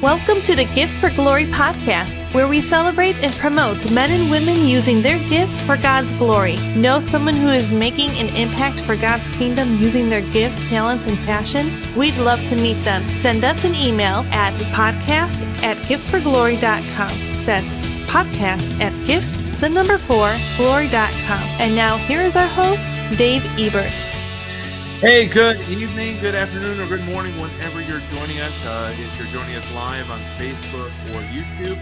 Welcome to the Gifts for Glory podcast, where we celebrate and promote men and women using their gifts for God's glory. Know someone who is making an impact for God's kingdom using their gifts, talents, and passions? We'd love to meet them. Send us an email at podcast@giftsforglory.com. That's podcast@gifts4glory.com. And now here is our host, Dave Ebert. Hey, good evening, good afternoon, or good morning whenever you're joining us. If you're joining us live on Facebook or YouTube,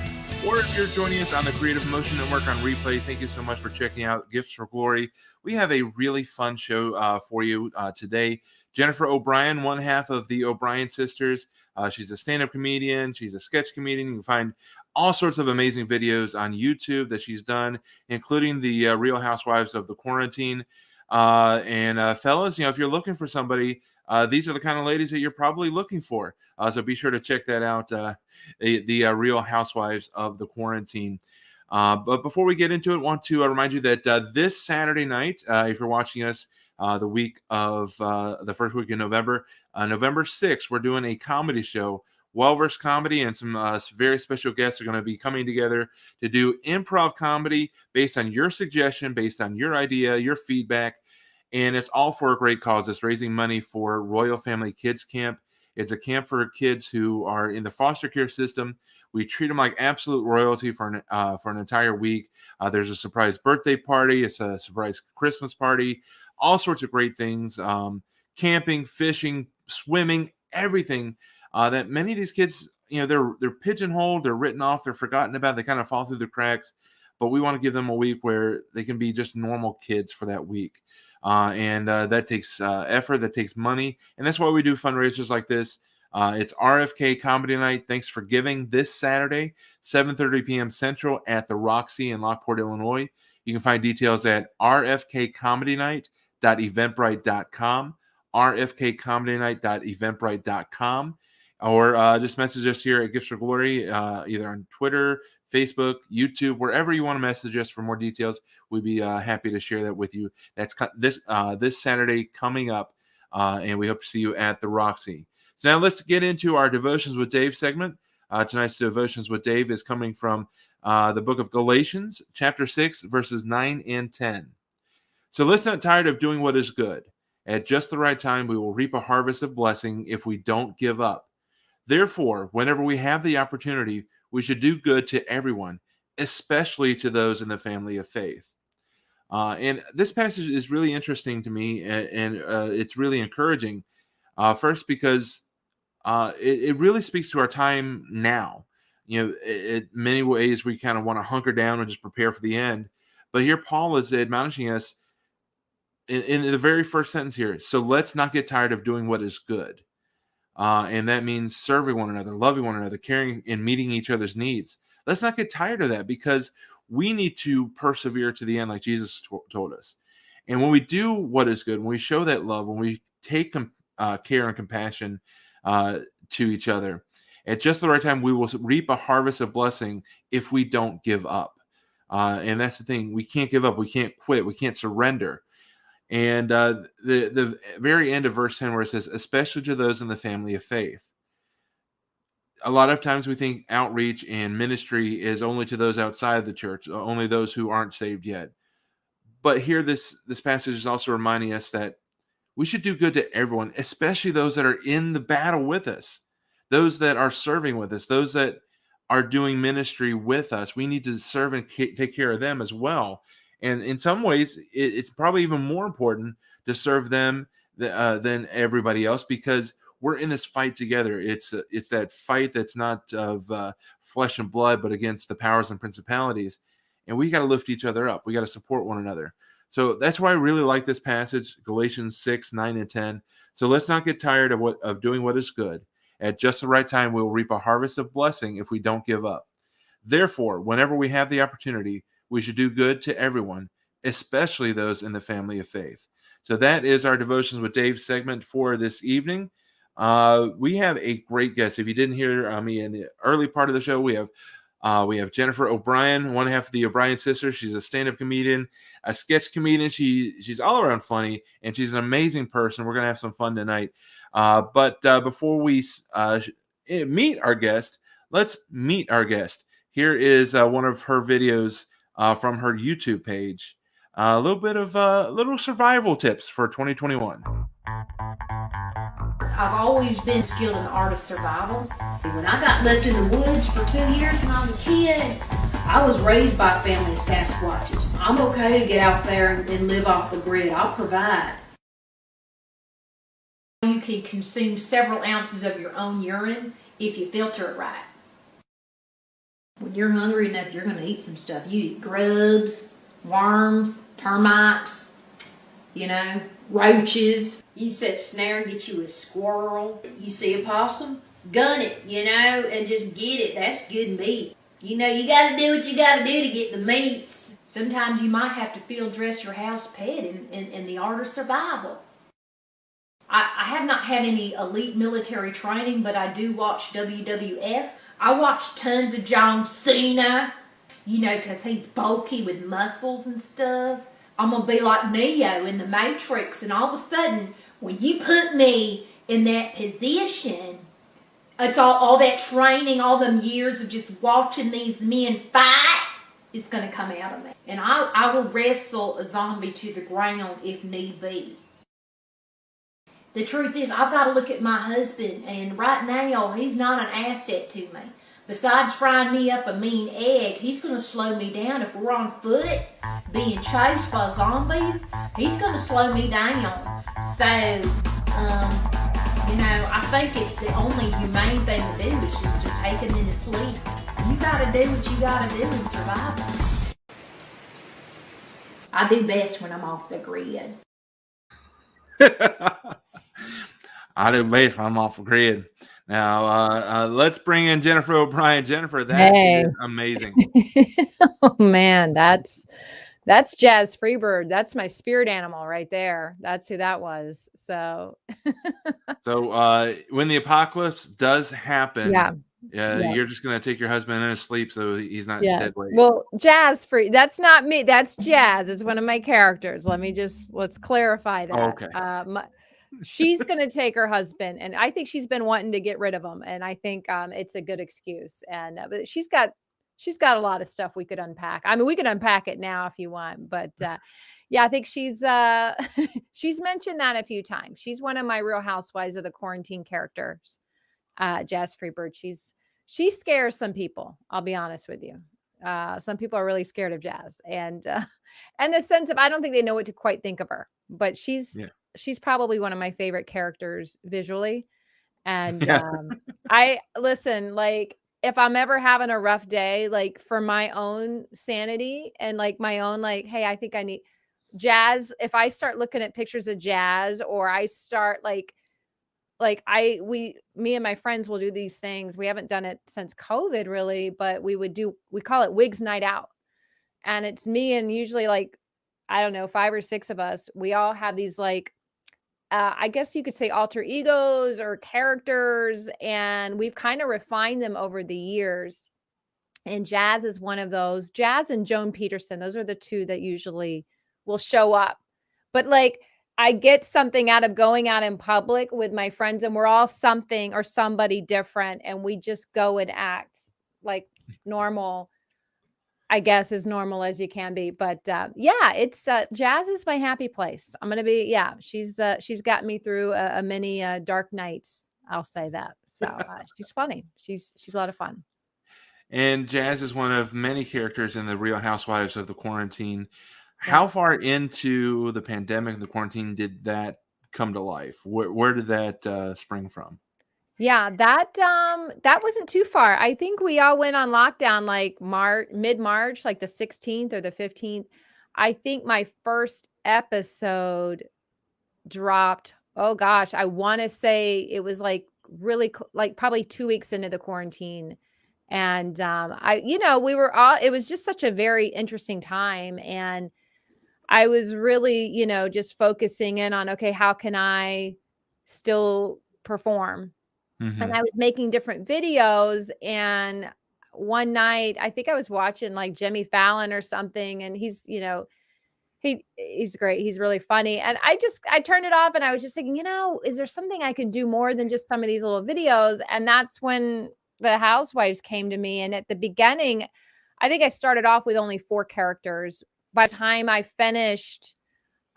or if you're joining us on the Creative Motion Network on replay, thank you so much for checking out Gifts for Glory. We have a really fun show for you today. Jennifer O'Brien, one half of the O'Brien sisters. She's a stand-up comedian. She's a sketch comedian. You can find all sorts of amazing videos on YouTube that she's done, including the Real Housewives of the Quarantine. Fellas, if you're looking for somebody, these are the kind of ladies that you're probably looking for. So be sure to check that out, the Real Housewives of the Quarantine. But before we get into it, I want to remind you that this Saturday night, if you're watching us the week of the first week in November, November 6th, we're doing a comedy show, Wellverse Comedy, and some very special guests are going to be coming together to do improv comedy based on your suggestion, based on your idea, your feedback. And it's all for a great cause. It's raising money for Royal Family Kids Camp. It's a camp for kids who are in the foster care system. We treat them like absolute royalty for an entire week. There's a surprise birthday party. It's a surprise Christmas party. All sorts of great things. Camping, fishing, swimming, everything that many of these kids, they're pigeonholed, they're written off, they're forgotten about, they kind of fall through the cracks. But we want to give them a week where they can be just normal kids for that week. And that takes effort, that takes money. And that's why we do fundraisers like this. It's RFK Comedy Night, Thanks for Giving, this Saturday, 7:30 p.m. Central at the Roxy in Lockport, Illinois. You can find details at rfkcomedynight.eventbrite.com, rfkcomedynight.eventbrite.com, or just message us here at Gifts for Glory, either on Twitter, Facebook, YouTube, wherever you want to message us for more details. We'd be happy to share that with you. That's this Saturday coming up, and we hope to see you at the Roxy. So now let's get into our Devotions with Dave segment. Tonight's Devotions with Dave is coming from the book of Galatians, chapter 6, verses 9 and 10. So let's not tired of doing what is good. At just the right time, we will reap a harvest of blessing if we don't give up. Therefore, whenever we have the opportunity, we should do good to everyone, especially to those in the family of faith. And this passage is really interesting to me, and it's really encouraging. First, because it really speaks to our time now. In many ways, we kind of want to hunker down and just prepare for the end. But here Paul is admonishing us in the very first sentence here. So let's not get tired of doing what is good. And that means serving one another, loving one another, caring and meeting each other's needs. Let's not get tired of that, because we need to persevere to the end like Jesus told us. And when we do what is good, when we show that love, when we take care and compassion to each other, at just the right time, we will reap a harvest of blessing if we don't give up. And that's the thing. We can't give up. We can't quit. We can't surrender. And the very end of verse 10, where it says, especially to those in the family of faith. A lot of times we think outreach and ministry is only to those outside of the church, only those who aren't saved yet. But here, this passage is also reminding us that we should do good to everyone, especially those that are in the battle with us, those that are serving with us, those that are doing ministry with us. We need to serve and take care of them as well. And in some ways, it's probably even more important to serve them than everybody else, because we're in this fight together. It's that fight that's not of flesh and blood, but against the powers and principalities. And we got to lift each other up. We got to support one another. So that's why I really like this passage, Galatians 6, 9, and 10. So let's not get tired of doing what is good. At just the right time, we will reap a harvest of blessing if we don't give up. Therefore, whenever we have the opportunity, we should do good to everyone, especially those in the family of faith. So that is our Devotions with Dave segment for this evening. We have a great guest. If you didn't hear me in the early part of the show, we have Jennifer O'Brien, one half of the O'Brien sisters. She's a stand-up comedian, a sketch comedian. She's all around funny, and she's an amazing person. We're going to have some fun tonight. But before we meet our guest, let's meet our guest. Here is one of her videos from her YouTube page. A little bit of little survival tips for 2021. I've always been skilled in the art of survival. When I got left in the woods for 2 years when I was a kid, I was raised by a family of Sasquatches. I'm okay to get out there and live off the grid. I'll provide. You can consume several ounces of your own urine if you filter it right. When you're hungry enough, you're going to eat some stuff. You eat grubs, worms, termites, roaches. You set a snare and get you a squirrel. You see a possum, gun it, and just get it. That's good meat. You got to do what you got to do to get the meats. Sometimes you might have to field dress your house pet in the art of survival. I have not had any elite military training, but I do watch WWF. I watch tons of John Cena, because he's bulky with muscles and stuff. I'm going to be like Neo in the Matrix, and all of a sudden, when you put me in that position, it's all that training, all them years of just watching these men fight is going to come out of me. And I will wrestle a zombie to the ground if need be. The truth is, I've got to look at my husband, and right now, he's not an asset to me. Besides frying me up a mean egg, he's going to slow me down. If we're on foot, being chased by zombies, he's going to slow me down. So, You know, I think it's the only humane thing to do is just to take them into sleep. You gotta do what you gotta do in survival. I do best when I'm off the grid. I do best when I'm off the grid. Now, let's bring in Jennifer O'Brien. Jennifer, that is amazing. Oh man, that's Jazz Freebird. That's my spirit animal right there. That's who that was. So, when the apocalypse does happen, yeah. You're just gonna take your husband in his sleep so he's not dead weight. Well, Jazz Free. That's not me. That's Jazz. It's one of my characters. Let's clarify that. Okay. She's going to take her husband, and I think she's been wanting to get rid of him, and I think it's a good excuse. And but she's got a lot of stuff we could unpack. I mean, we could unpack it now if you want, but yeah, I think she's mentioned that a few times. She's one of my Real Housewives of the Quarantine characters. Jazz Freebird. She scares some people. I'll be honest with you. Some people are really scared of Jazz, and the sense of I don't think they know what to quite think of her, but she's probably one of my favorite characters visually. And I listen, like if I'm ever having a rough day, like for my own sanity and like my own, like, hey, I think I need Jazz. If I start looking at pictures of Jazz, or I start me and my friends will do these things. We haven't done it since COVID really, but we call it Wigs Night Out. And it's me and usually like, I don't know, 5 or 6 of us. We all have these like, I guess you could say alter egos or characters, and we've kind of refined them over the years. And Jazz is one of those. Jazz and Joan Peterson, those are the two that usually will show up. But like, I get something out of going out in public with my friends, and we're all something or somebody different, and we just go and act like normal, I guess, as normal as you can be. But yeah, it's Jazz is my happy place. I'm gonna be she's got me through many dark nights. I'll say that. So she's funny. She's a lot of fun. And Jazz is one of many characters in the Real Housewives of the Quarantine. How far into the pandemic and the quarantine did that come to life? Where did that spring from? Yeah, that wasn't too far. I think we all went on lockdown like mid-March, like the 16th or the 15th. I think my first episode dropped. Oh gosh, I want to say it was like really like probably 2 weeks into the quarantine. And we were all, it was just such a very interesting time. And I was really, just focusing in on, okay, how can I still perform? Mm-hmm. And I was making different videos. And one night, I think I was watching like Jimmy Fallon or something. And he's, he's great. He's really funny. And I turned it off and I was just thinking, is there something I could do more than just some of these little videos? And that's when the Housewives came to me. And at the beginning, I think I started off with only 4 characters. By the time I finished,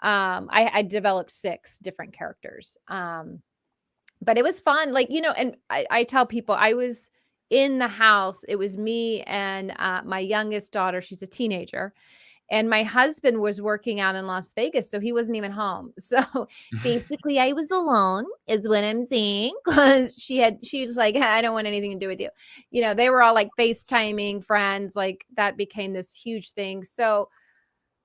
I developed 6 different characters. But it was fun. Like, and I tell people I was in the house. It was me and my youngest daughter. She's a teenager. And my husband was working out in Las Vegas, so he wasn't even home. So basically I was alone is what I'm saying, because she was like, I don't want anything to do with you. They were all like FaceTiming friends, like that became this huge thing. So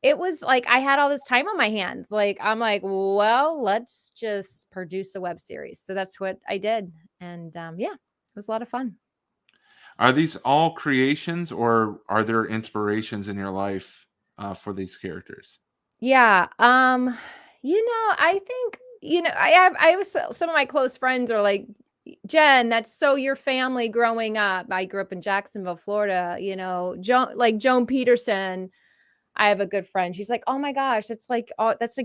it was like I had all this time on my hands. Like, I'm like, well, let's just produce a web series. So that's what I did. And it was a lot of fun. Are these all creations, or are there inspirations in your life for these characters? Yeah. I think, I was, some of my close friends are like, Jen, that's so your family growing up. I grew up in Jacksonville, Florida, Joan Peterson. I have a good friend. She's like, oh my gosh, that's like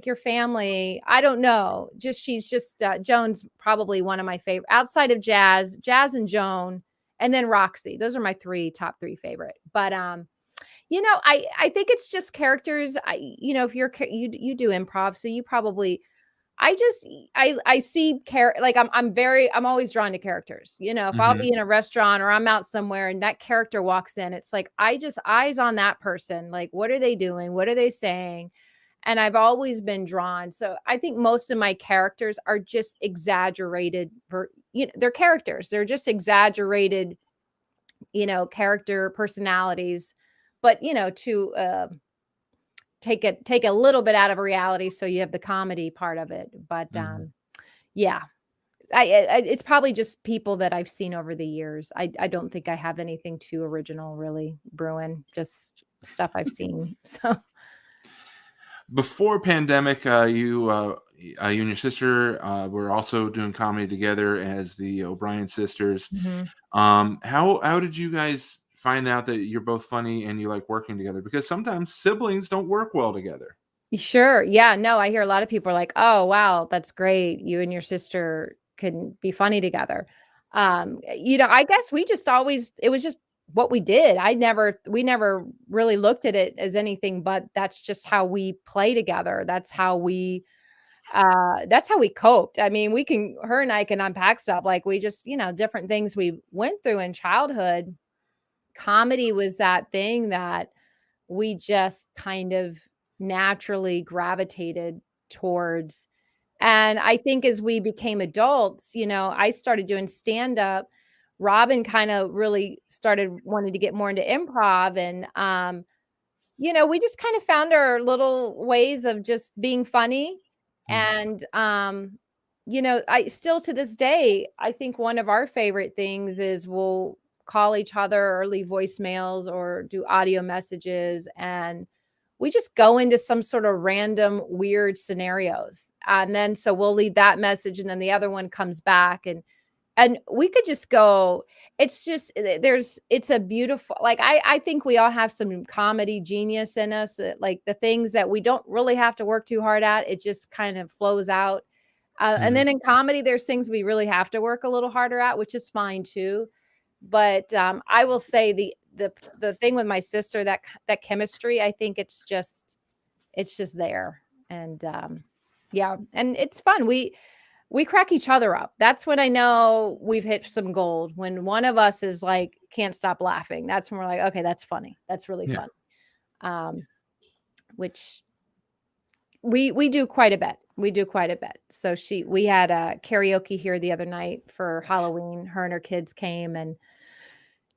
your family. I don't know. She's just Joan's probably one of my favorite outside of Jazz and Joan, and then Roxy. Those are my top 3 favorite. But I think it's just characters. If you do improv, so you probably, I see like I'm always drawn to characters. If I'll be in a restaurant or I'm out somewhere and that character walks in, it's like I just eyes on that person. Like, what are they doing? What are they saying? And I've always been drawn. So I think most of my characters are just exaggerated they're characters. They're just exaggerated, character personalities, but to take a little bit out of reality, so you have the comedy part of it. But yeah, it's probably just people that I've seen over the years. I don't think I have anything too original really brewing, just stuff I've seen. So Before pandemic, you and your sister were also doing comedy together as the O'Brien sisters. mhm. How did you guys find out that you're both funny and you like working together? Because sometimes siblings don't work well together. Sure. Yeah. No, I hear a lot of people are like, "Oh, wow, that's great. You and your sister can be funny together." I guess we just always it was just what we did. We never really looked at it as anything, but that's just how we play together. That's how we coped. I mean, her and I can unpack stuff like we just, different things we went through in childhood. Comedy was that thing that we just kind of naturally gravitated towards. And I think as we became adults, I started doing stand up. Robin kind of really started wanting to get more into improv. And, we just kind of found our little ways of just being funny. And, I still to this day, I think one of our favorite things is we'll call each other or leave voicemails or do audio messages. And we just go into some sort of random weird scenarios. And then so we'll leave that message and then the other one comes back and we could just go, it's just it's a beautiful, like I think we all have some comedy genius in us, like the things that we don't really have to work too hard at, it just kind of flows out. And then in comedy, there's things we really have to work a little harder at, which is fine too. But I will say the thing with my sister, that chemistry, I think it's just there. And yeah, and it's fun. We crack each other up. That's when I know we've hit some gold. When one of us is like can't stop laughing, that's when we're like, okay, that's funny. That's really fun. Which we do quite a bit. We do quite a bit. So we had a karaoke here the other night for Halloween. Her and her kids came and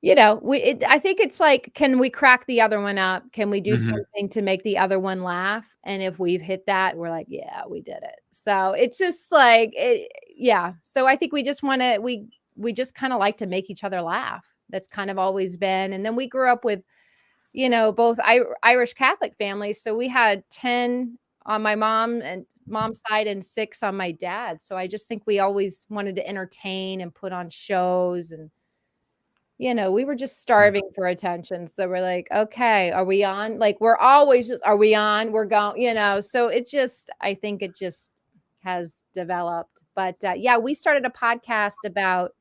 I think it's like, can we crack the other one up? Can we do something to make the other one laugh? And if we've hit that, we're like, yeah, we did it. So it's just like, yeah. So I think we just want to, we just kind of like to make each other laugh. That's kind of always been. And then we grew up with, both Irish Catholic families. So we had 10 on my mom's side and 6 on my dad. So I just think we always wanted to entertain and put on shows and, we were just starving for attention. So we're like, okay, are we on? Like, we're always just, are we on? We're going, so I think it just has developed. But yeah, we started a podcast about,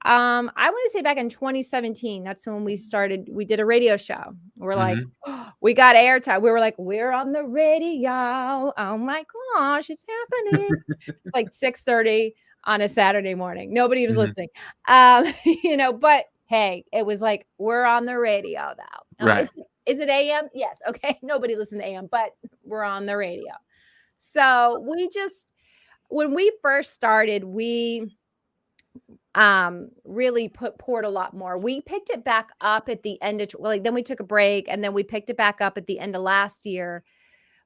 I want to say back in 2017. That's when we did a radio show. We're like, oh, we got airtime. We were like, we're on the radio. Oh my gosh, it's happening. It's like 6:30 on a Saturday morning. Nobody was listening. But hey, it was like, we're on the radio now. Right. Is it AM? Yes. Okay. Nobody listened to AM, but we're on the radio. So when we first started, we really poured a lot more. We picked it back up at the end of, then we took a break and then we picked it back up at the end of last year.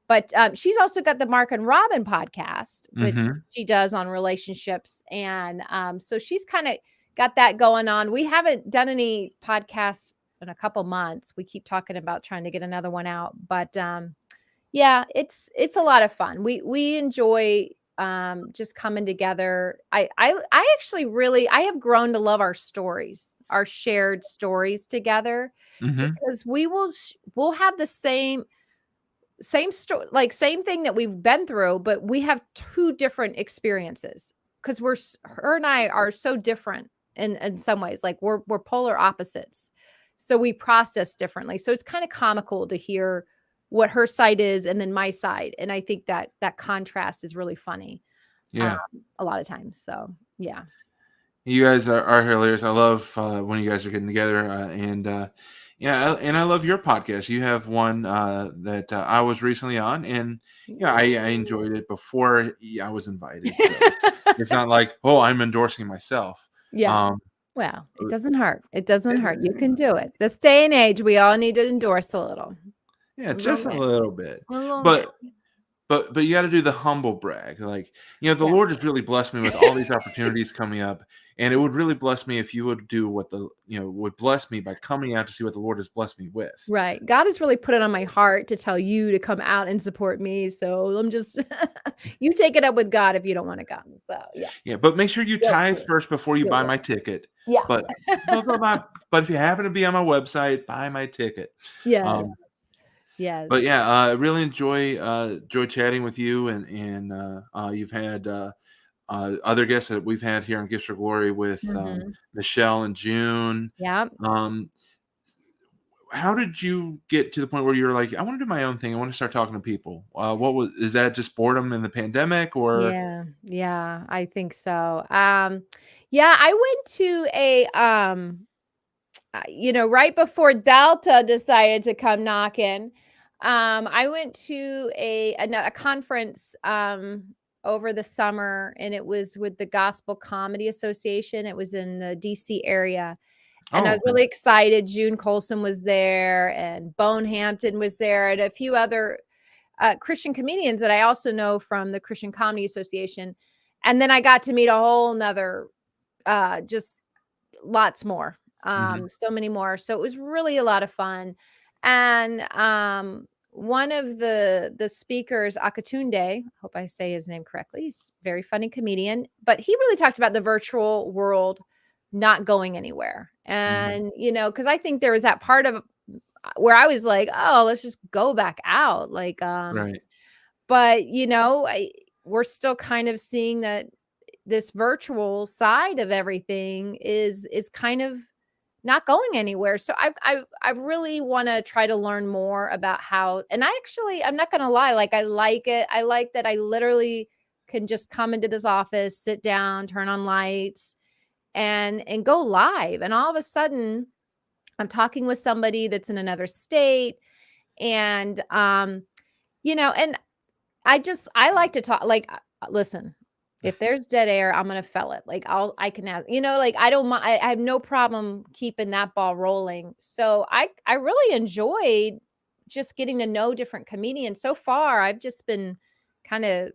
But she's also got the Mark and Robin podcast, which she does on relationships. And so she's kind of got that going on. We haven't done any podcasts in a couple months. We keep talking about trying to get another one out. But yeah, it's a lot of fun. We enjoy just coming together. I actually I have grown to love our stories, our shared stories together, because we'll have the same story, like same thing that we've been through, but we have 2 different experiences because her and I are so different in some ways. Like we're polar opposites, so we process differently. So it's kind of comical to hear what her side is and then my side, and I think that contrast is really funny. Yeah, a lot of times. So yeah, you guys are hilarious. I love when you guys are getting together, Yeah, and I love your podcast. You have one that I was recently on, and yeah, I enjoyed it before I was invited. So it's not like, oh, I'm endorsing myself. Yeah. Um, Well, it uh, doesn't hurt. It doesn't hurt. You can do it. This day and age, we all need to endorse a little. yeah, A just little a bit. little bit. A little bit. But but you got to do the humble brag. Like, the Yeah. Lord has really blessed me with all these opportunities coming up, and it would really bless me if you would do what would bless me by coming out to see what the Lord has blessed me with. Right. God has really put it on my heart to tell you to come out and support me. So I'm just, you take it up with God if you don't want to come. So yeah. Yeah, but make sure you Good tithe for first before you you. buy Good. my ticket. Yeah. But but if you happen to be on my website, buy my ticket. Yes. Um, Yes. but yeah, I really enjoy chatting with you, and you've had other guests that we've had here on Gifts for Glory with Mhm. Michelle and June. Yeah. Um, how did you get to the point where you're like, I want to do my own thing? I want to start talking to people. Is that just boredom in the pandemic, or? Yeah. Yeah. I think so. Yeah, I went to right before Delta decided to come knocking, I went to a conference over the summer, and it was with the Gospel Comedy Association. It was in the DC area. And I Oh, was okay. really excited. June Colson was there, and Bone Hampton was there, and a few other Christian comedians that I also know from the Christian Comedy Association. And then I got to meet a whole nother, just lots more, Hmm. so many more. So it was really a lot of fun. And one of the speakers, Akatunde, hope I say his name correctly. He's a very funny comedian, but he really talked about the virtual world not going anywhere. Hmm. And because I think there was that part of where I was like, oh, let's just go back out. Like, Right. but we're still kind of seeing that this virtual side of everything is kind of not going anywhere. So I really want to try to learn more about how, and I'm not going to lie, like I like it. I like that I literally can just come into this office, sit down, turn on lights, and go live. And all of a sudden I'm talking with somebody that's in another state, and and I like to talk, like, listen, if there's dead air, I'm gonna fell it. Like, I can ask, like, I don't mind. I have no problem keeping that ball rolling. So I really enjoyed just getting to know different comedians. So far, I've just been kind of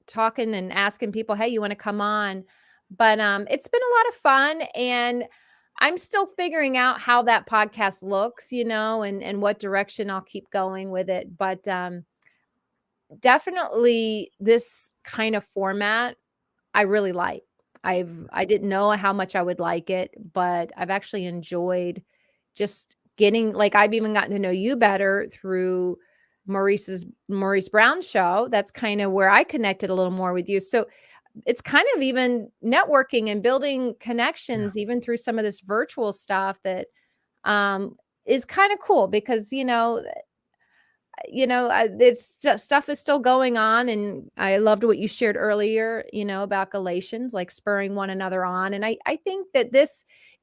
talking and asking people, "Hey, you want to come on?" But it's been a lot of fun, and I'm still figuring out how that podcast looks, and what direction I'll keep going with it. But definitely this kind of format I really like. I didn't know how much I would like it, but I've actually enjoyed just getting, like, I've even gotten to know you better through Maurice Brown show. That's kind of where I connected a little more with you. So it's kind of even networking and building Yeah. connections even through some of this virtual stuff that um is kind of cool because stuff is still going on, and I loved what you shared earlier, about Galatians, like spurring one another on. And I think that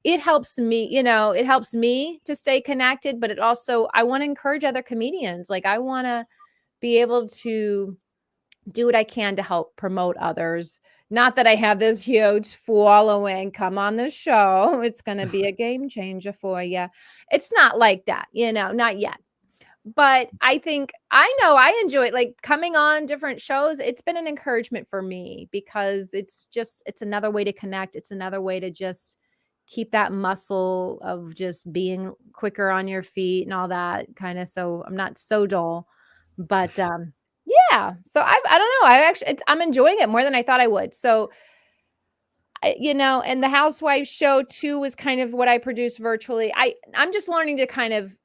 it helps me, it helps me to stay connected, but I want to encourage other comedians. Like, I want to be able to do what I can to help promote others. Not that I have this huge following. Come on the show. It's going to be a game changer for you. It's not like that, not yet. But I think I know I enjoy it, like, coming on different shows. It's been an encouragement for me because it's another way to connect. It's another way to just keep that muscle of just being quicker on your feet and all that kind of, so I'm not so dull. But yeah, so I don't know. I'm enjoying it more than I thought I would. So and the Housewives show too was kind of what I produced virtually. I'm just learning to kind of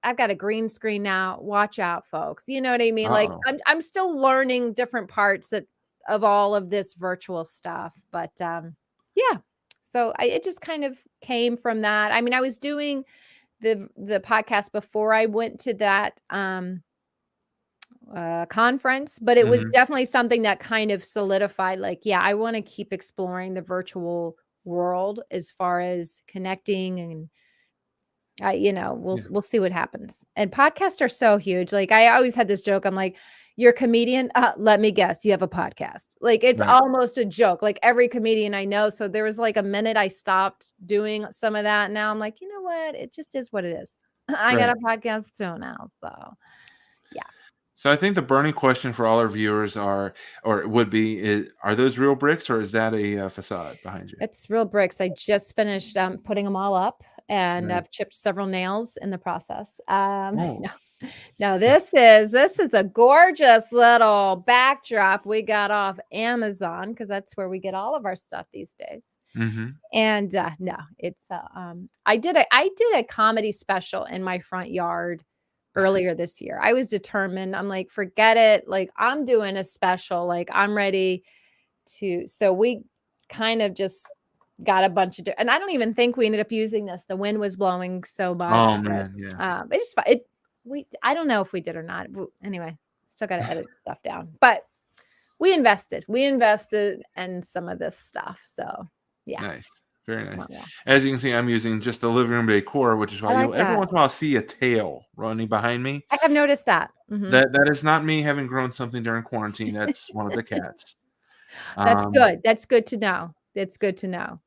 I've got a green screen now. Watch out, folks. You know what I mean? Like, Uh-oh. I'm still learning different parts of all of this virtual stuff. But yeah. So it just kind of came from that. I mean, I was doing the podcast before I went to that conference, but it was Mhm. definitely something that kind of solidified, like, yeah, I want to keep exploring the virtual world as far as connecting and we'll see what happens. And podcasts are so huge. Like I always had this joke. I'm like, you're a comedian. Let me guess, you have a podcast. Like it's Right. almost a joke. Like every comedian I know. So there was like a minute I stopped doing some of that. Now I'm like, you know what? It just is what it is. I got a podcast too now. So yeah. So I think the burning question for all our viewers are those real bricks or is that a facade behind you? It's real bricks. I just finished putting them all up, and Nice. I've chipped several nails in the process. Oh. No, this is a gorgeous little backdrop we got off Amazon because that's where we get all of our stuff these days. Mm-hmm. And no, it's I did a comedy special in my front yard earlier this year. I was determined. I'm like, forget it. Like I'm doing a special. Like I'm ready to. So we kind of just got a bunch of, and I don't even think we ended up using this. The wind was blowing so much. Oh man, yeah. I don't know if we did or not. Anyway, still got to edit stuff down, but we invested in some of this stuff. So yeah. Nice. Very It's nice. not bad. As you can see, I'm using just the living room decor, which is why I you'll like every that. once in a while see a tail running behind me. I have noticed that. Mhm. That is not me having grown something during quarantine. That's one of the cats. That's good. That's good to know. It's good to know.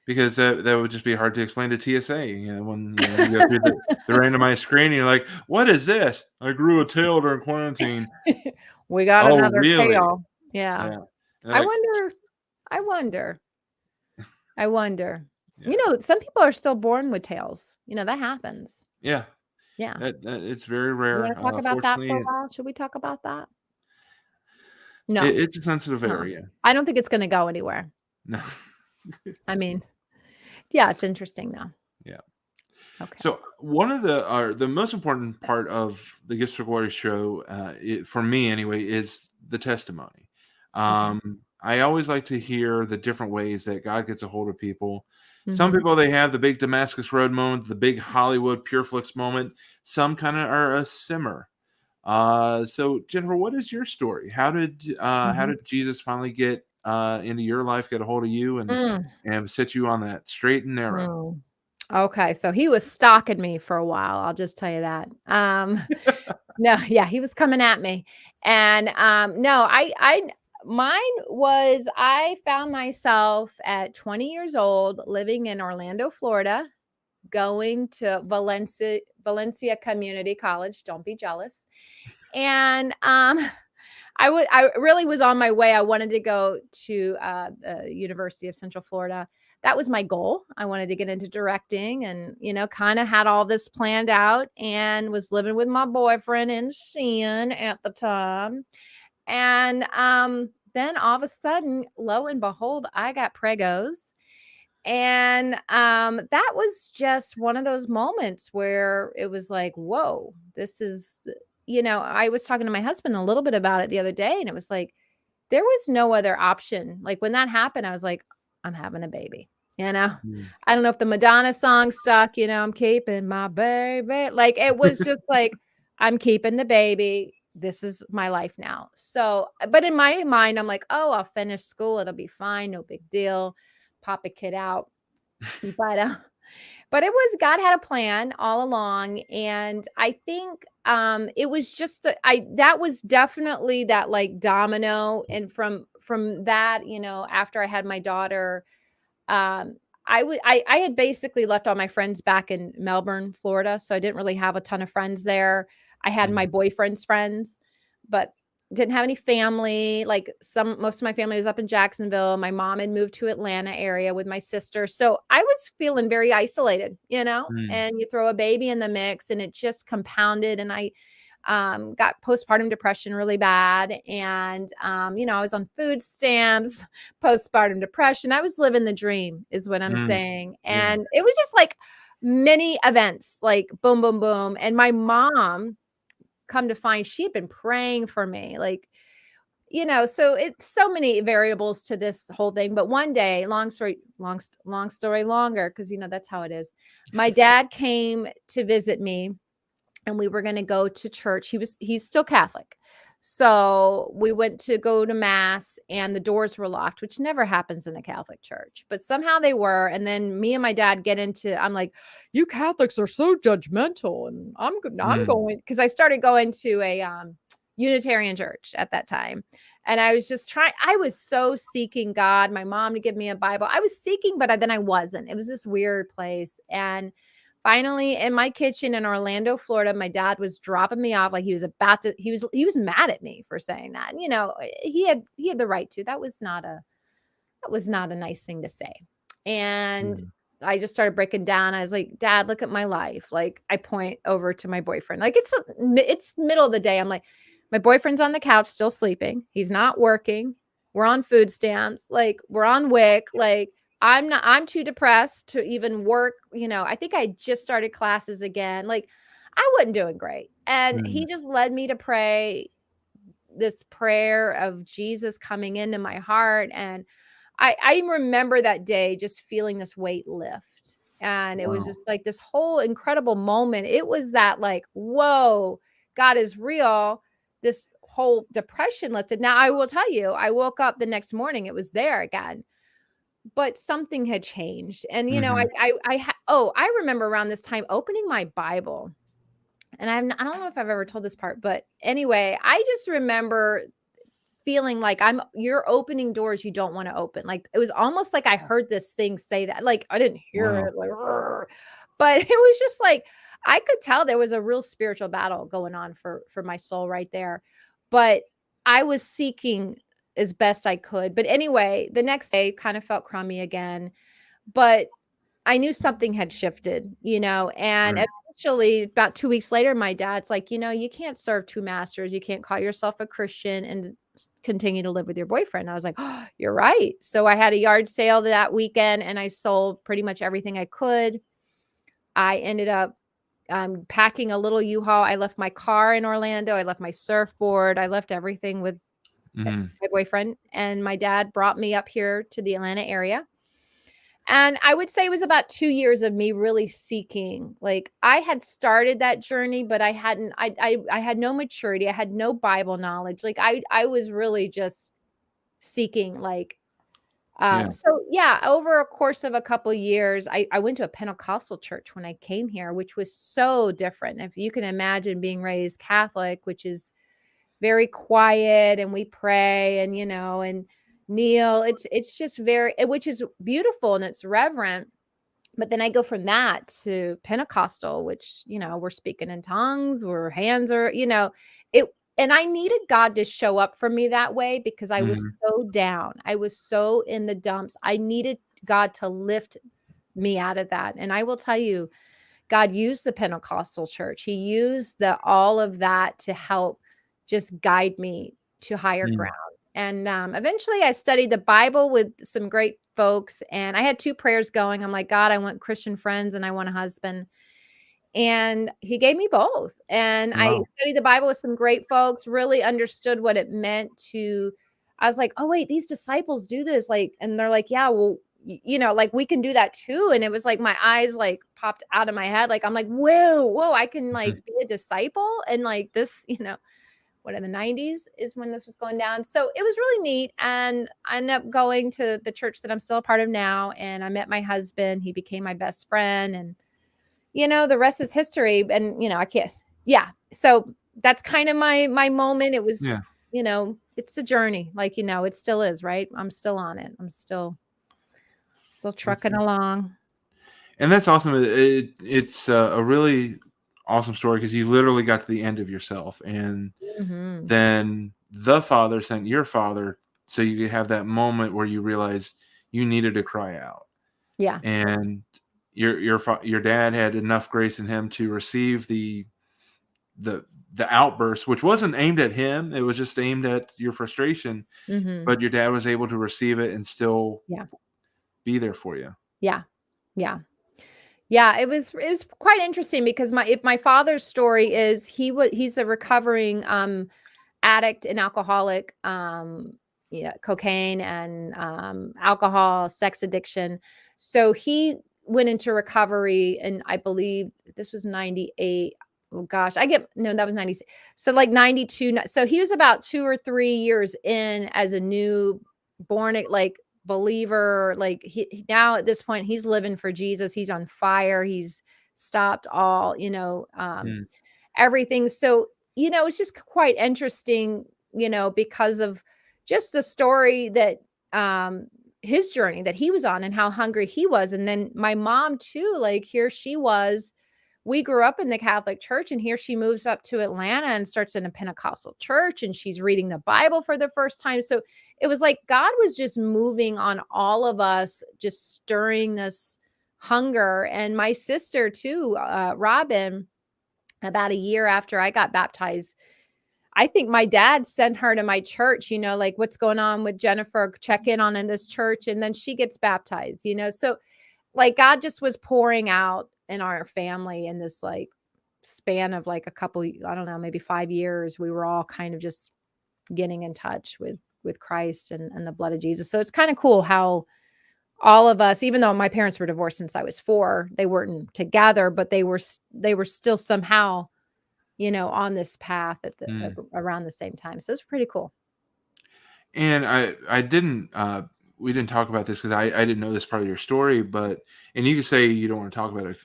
Because that would just be hard to explain to TSA. When you go through the randomized screen, and you're like, "What is this? I grew a tail during quarantine." We got Oh, another really? tail. Yeah. Yeah. I Like, wonder. yeah. Some people are still born with tails. That happens. Yeah. Yeah. It's very You rare. want to talk about that for a Fortunately, while? Should we talk about that? No, it's a sensitive no. area. I don't think it's going to go anywhere. No. I mean, yeah, it's interesting though. Yeah. Okay. So one of the most important part of the Gifts for Glory show, for me anyway, is the testimony. I always like to hear the different ways that God gets a hold of people. Some Mhm. people, they have the big Damascus Road moment, the big Hollywood PureFlix moment. Some kind of are a simmer. So Jennifer, what is your story? How did Jesus finally get into your life, get a hold of you, and set you on that straight and narrow? Okay, so he was stalking me for a while. I'll just tell you that. No, yeah, he was coming at me, and no, I found myself at 20 years old living in Orlando, Florida, going to Valencia Community College. Don't be jealous. And I really was on my way. I wanted to go to the University of Central Florida. That was my goal. I wanted to get into directing and, kind of had all this planned out and was living with my boyfriend in Sheehan at the time. And then all of a sudden, lo and behold, I got pregos. And that was just one of those moments where it was like, whoa, this is, I was talking to my husband a little bit about it the other day, and it was like, there was no other option. Like when that happened, I was like, I'm having a baby. I don't know if the Madonna song stuck, I'm keeping my baby. Like it was just like, I'm keeping the baby. This is my life now. So, but in my mind, I'm like, oh, I'll finish school. It'll be fine. No big deal. Pop a kid out. But it was, God had a plan all along. And I think it was just, that was definitely that like domino. And from that, after I had my daughter, I had basically left all my friends back in Melbourne, Florida. So I didn't really have a ton of friends there. I had my boyfriend's friends, but didn't have any family. Like most of my family was up in Jacksonville. My mom had moved to Atlanta area with my sister. So I was feeling very isolated, and you throw a baby in the mix and it just compounded. And I got postpartum depression really bad. And, I was on food stamps, postpartum depression. I was living the dream is what I'm saying. And it was just like many events, like boom, boom, boom. And my mom, come to find, she had been praying for me, like, so it's so many variables to this whole thing. But one day, long story longer, because that's how it is. My dad came to visit me and we were going to go to church. He's still Catholic. So we went to go to mass and the doors were locked, which never happens in a Catholic church, but somehow they were. And then me and my dad get into, I'm like, you Catholics are so judgmental. And I'm Mm. going, because I started going to a Unitarian church at that time. And I was just I was so seeking God, my mom to give me a Bible. I was seeking, but then I wasn't. It was this weird place. And finally, in my kitchen in Orlando, Florida, my dad was dropping me off like he was about to. He was mad at me for saying that. And, he had the right to. That was not a nice thing to say. And I just started breaking down. I was like, Dad, look at my life. Like, I point over to my boyfriend. Like, it's middle of the day. I'm like, my boyfriend's on the couch still sleeping. He's not working. We're on food stamps. Like, we're on WIC. Like, I'm too depressed to even work. I think I just started classes again. Like, I wasn't doing great. And he just led me to pray this prayer of Jesus coming into my heart. And I remember that day just feeling this weight lift. And it was Wow. just like this whole incredible moment. It was that like, whoa, God is real. This whole depression lifted. Now, I will tell you, I woke up the next morning, it was there again, but something had changed. And, I remember around this time opening my Bible. And I don't know if I've ever told this part, but anyway, I just remember feeling like you're opening doors you don't want to open. Like, it was almost like I heard this thing say that. Like, I didn't hear Wow. it, like, "Rrr," but it was just like I could tell there was a real spiritual battle going on for my soul right there. But I was seeking as best I could. But anyway, the next day kind of felt crummy again, but I knew something had shifted, and Right. eventually about 2 weeks later, my dad's like, you can't serve two masters. You can't call yourself a Christian and continue to live with your boyfriend. I was like, oh, you're right. So I had a yard sale that weekend and I sold pretty much everything I could. I ended up packing a little U-Haul. I left my car in Orlando. I left my surfboard. I left everything with Mhm. my boyfriend, and my dad brought me up here to the Atlanta area. And I would say it was about 2 years of me really seeking. Like, I had started that journey, but I hadn't I had no maturity. I had no Bible knowledge. Like, I was really just seeking, like, Yeah. so yeah, over a course of a couple years, I went to a Pentecostal church when I came here, which was so different. If you can imagine being raised Catholic, which is very quiet, and we pray and, and kneel. It's just which is beautiful and it's reverent. But then I go from that to Pentecostal, which, we're speaking in tongues, we're hands are, it. And I needed God to show up for me that way because I was Mhm. so down. I was so in the dumps. I needed God to lift me out of that. And I will tell you, God used the Pentecostal church. He used all of that to help just guide me to higher Mm. ground. And eventually I studied the Bible with some great folks, and I had two prayers going. I'm like, God, I want Christian friends and I want a husband. And he gave me both. And I Wow. studied the Bible with some great folks, really understood what it meant to. I was like, oh, wait, these disciples do this. Like, and they're like, yeah, well, like we can do that too. And it was like my eyes like popped out of my head. Like, I'm like, whoa, I can like Mhm. be a disciple. And like this, what in the 90s is when this was going down. So it was really neat. And I ended up going to the church that I'm still a part of now. And I met my husband. He became my best friend. And the rest is history. And, I can't, yeah. So that's kind of my moment. It was, Yeah. it's a journey. Like, it still is, right? I'm still on it. I'm still That's trucking good. along. And that's awesome. It's a really awesome story because you literally got to the end of yourself, and Hmm. then the Father sent your Father so you could have that moment where you realized you needed to cry out, Yeah. and your dad had enough grace in him to receive the the outburst, which wasn't aimed at him; it was just aimed at your frustration. Hmm. But your dad was able to receive it and still Yeah. be there for you. Yeah. Yeah. Yeah, it was quite interesting because my father's story is he's a recovering addict and alcoholic, yeah, cocaine and alcohol, sex addiction. So he went into recovery, and I believe this was 98 oh gosh, that was 96. So like 92. So he was about 2 or 3 years in as a new like believer. Like now at this point, he's living for Jesus. He's on fire. He's stopped all, Mm. everything. So, it's just quite interesting, because of just the story that, his journey that he was on and how hungry he was. And then my mom too, like here she was, we grew up in the Catholic Church, and here she moves up to Atlanta and starts in a Pentecostal church, and she's reading the Bible for the first time. So it was like God was just moving on all of us, just stirring this hunger. And my sister too, Robin, about a year after I got baptized, I think my dad sent her to my church, like what's going on with Jennifer, check in on in this church. And then she gets baptized, so like God just was pouring out in our family in this like span of like a couple, I don't know, maybe 5 years. We were all kind of just getting in touch with Christ and the blood of Jesus. So it's kind of cool how all of us, even though my parents were divorced since I was 4, they weren't together, but they were still somehow, on this path at Mm. around the same time. So it's pretty cool. And I didn't we didn't talk about this because I didn't know this part of your story, but and you can say you don't want to talk about it.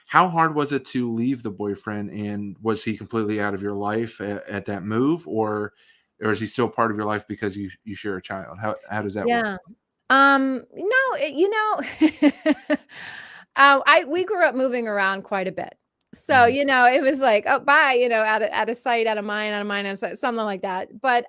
How hard was it to leave the boyfriend, and was he completely out of your life at that move, or is he still part of your life because you share a child? How does that work? Yeah. No, we grew up moving around quite a bit. So, Mhm. it was like, oh, bye, out of sight, out of mind, out of sight, something like that. But,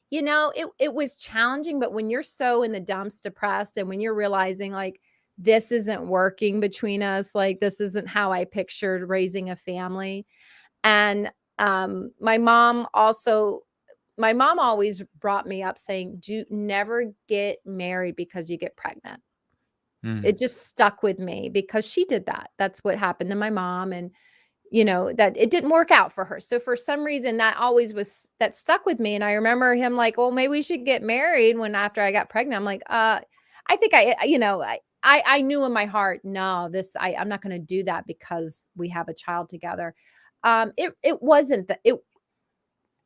it was challenging, but when you're so in the dumps, depressed, and when you're realizing like, this isn't working between us, like, this isn't how I pictured raising a family. And, my mom always brought me up saying, do never get married because you get pregnant. Mm. It just stuck with me because she did that. That's what happened to my mom. And, that it didn't work out for her. So for some reason that stuck with me. And I remember him like, well, maybe we should get married when after I got pregnant. I'm like, I think I knew in my heart, no, I'm not going to do that because we have a child together. It wasn't that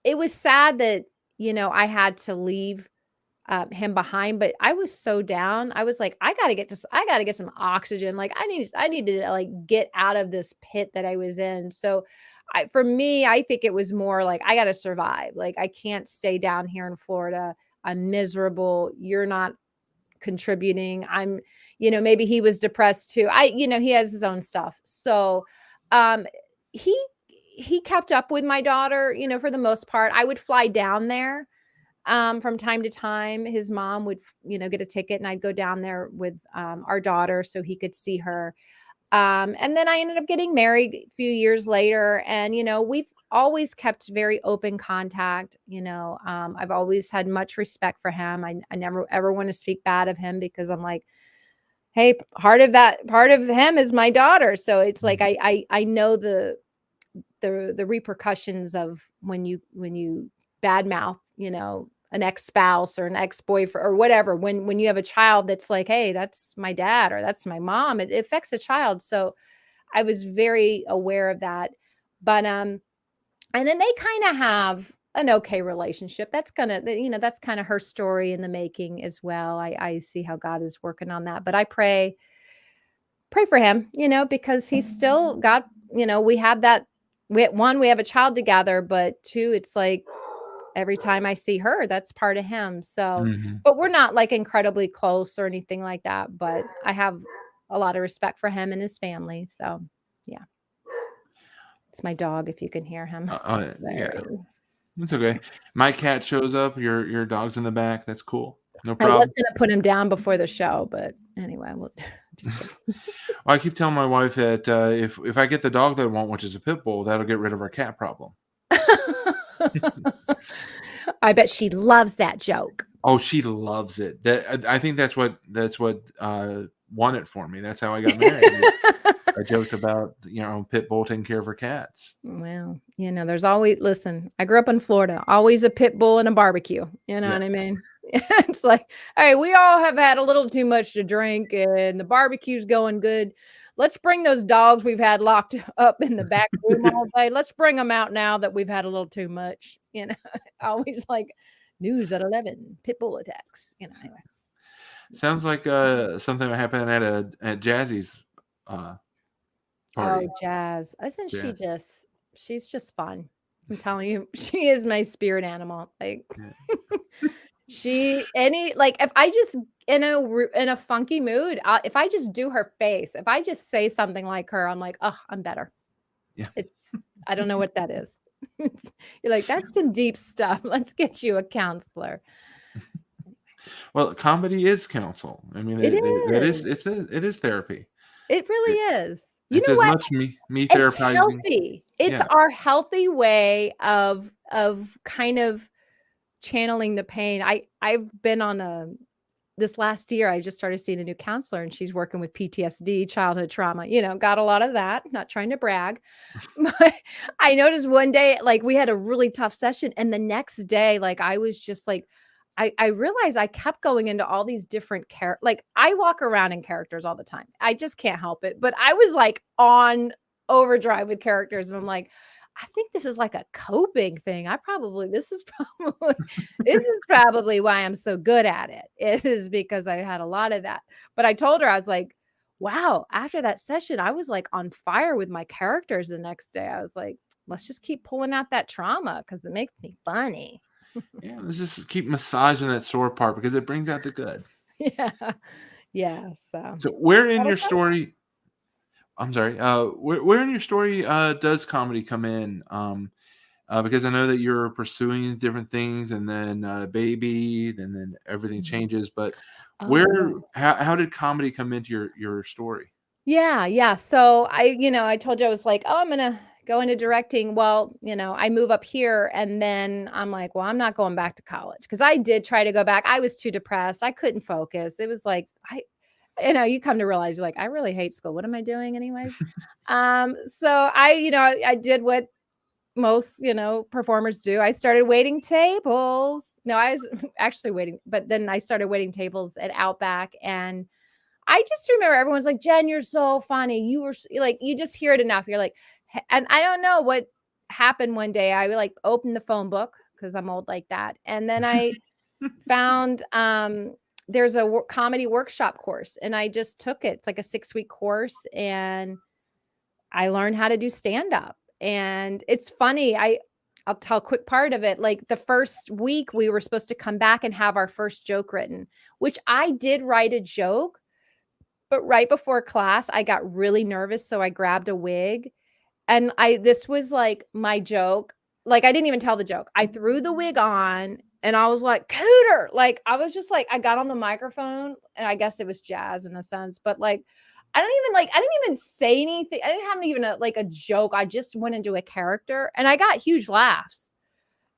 it was sad that, I had to leave him behind, but I was so down. I was like, I got to get some oxygen. Like I needed to like get out of this pit that I was in. So for me, I think it was more like, I got to survive. Like I can't stay down here in Florida. I'm miserable. You're not contributing. Maybe he was depressed too. He has his own stuff. So, he kept up with my daughter, for the most part. I would fly down there from time to time. His mom would, get a ticket, and I'd go down there with our daughter so he could see her. And then I ended up getting married a few years later, and we've always kept very open contact. I've always had much respect for him. I never ever want to speak bad of him because I'm like, hey, part of him is my daughter. So it's like I know the repercussions of when you badmouth, an ex-spouse or an ex-boyfriend or whatever, when you have a child that's like, hey, that's my dad or that's my mom, it affects a child. So I was very aware of that. But and then they kind of have an okay relationship. That's kind of her story in the making as well. I see how God is working on that. But I pray for him, because he's still got, we have that. We have a child together, but 2, it's like every time I see her, that's part of him. So, Mhm. but we're not like incredibly close or anything like that. But I have a lot of respect for him and his family. So, yeah, it's my dog. If you can hear him, Yeah, Very- that's okay. My cat shows up. Your dog's in the back. That's cool. No I was problem. gonna put him down before the show, but anyway, we'll just kidding. Well, I keep telling my wife that if I get the dog that I want, which is a pit bull, that'll get rid of our cat problem. I bet she loves that joke. Oh, she loves it. I think that's what won it for me. That's how I got married. I joked about pit bull taking care of her cats. Well, there's always, listen, I grew up in Florida, always a pit bull and a barbecue. You know Yeah. what I mean? It's like, hey, we all have had a little too much to drink and the barbecue's going good. let's bring those dogs we've had locked up in the back room all day. Let's bring them out now that we've had a little too much. Always like news at 11, pit bull attacks. Anyway. Sounds like something that happened at Jazzy's party. Oh, Jazz. Isn't she Jazz. she's just fun. I'm telling you, she is my spirit animal. Like if I just in a funky mood, if I just do her face, if I just say something like her, I'm like, oh, I'm better. Yeah. I don't know what that is. You're like, that's some deep stuff. Let's get you a counselor. Well, comedy is counsel. I mean, it is therapy. It really is. It's as much me therapizing. It's healthy. It's our healthy way of kind of channeling the pain. I've been on this last year, I just started seeing a new counselor, and she's working with PTSD, childhood trauma, got a lot of that, not trying to brag. But I noticed one day, like, we had a really tough session, and the next day, like, I was just like, I realized I kept going into all these different characters. Like, I walk around in characters all the time. I just can't help it. But I was like on overdrive with characters, and I'm like, I think this is like a coping thing. This is probably why I'm so good at it. It is because I had a lot of that. But I told her, I was like, wow, after that session, I was like on fire with my characters the next day. I was like, let's just keep pulling out that trauma because it makes me funny. Yeah, let's just keep massaging that sore part because it brings out the good. Yeah. So where in your story? I'm sorry. Where in your story does comedy come in? Because I know that you're pursuing different things, and then baby, and then everything changes. But how did comedy come into your story? Yeah. So I told you I was like, oh, I'm gonna go into directing. Well, I move up here, and then I'm like, well, I'm not going back to college because I did try to go back. I was too depressed. I couldn't focus. It was like you come to realize you're like, I really hate school. What am I doing anyways? So I did what most, performers do. I started waiting tables. No, I was actually waiting, but then I started waiting tables at Outback, and I just remember everyone's like, Jen, you're so funny. You were like, you just hear it enough. You're like, and I don't know what happened one day. I like opened the phone book because I'm old like that. And then I found, there's a comedy workshop course, and I just took it. It's like a 6-week course, and I learned how to do stand-up. And it's funny. I'll tell a quick part of it. Like, the first week we were supposed to come back and have our first joke written, which I did write a joke, but right before class, I got really nervous. So I grabbed a wig, and this was like my joke. Like, I didn't even tell the joke. I threw the wig on, and I was like, Cooter. Like, I was just like, I got on the microphone, and I guess it was jazz in a sense, but like, I didn't even say anything. I didn't have even a joke. I just went into a character, and I got huge laughs.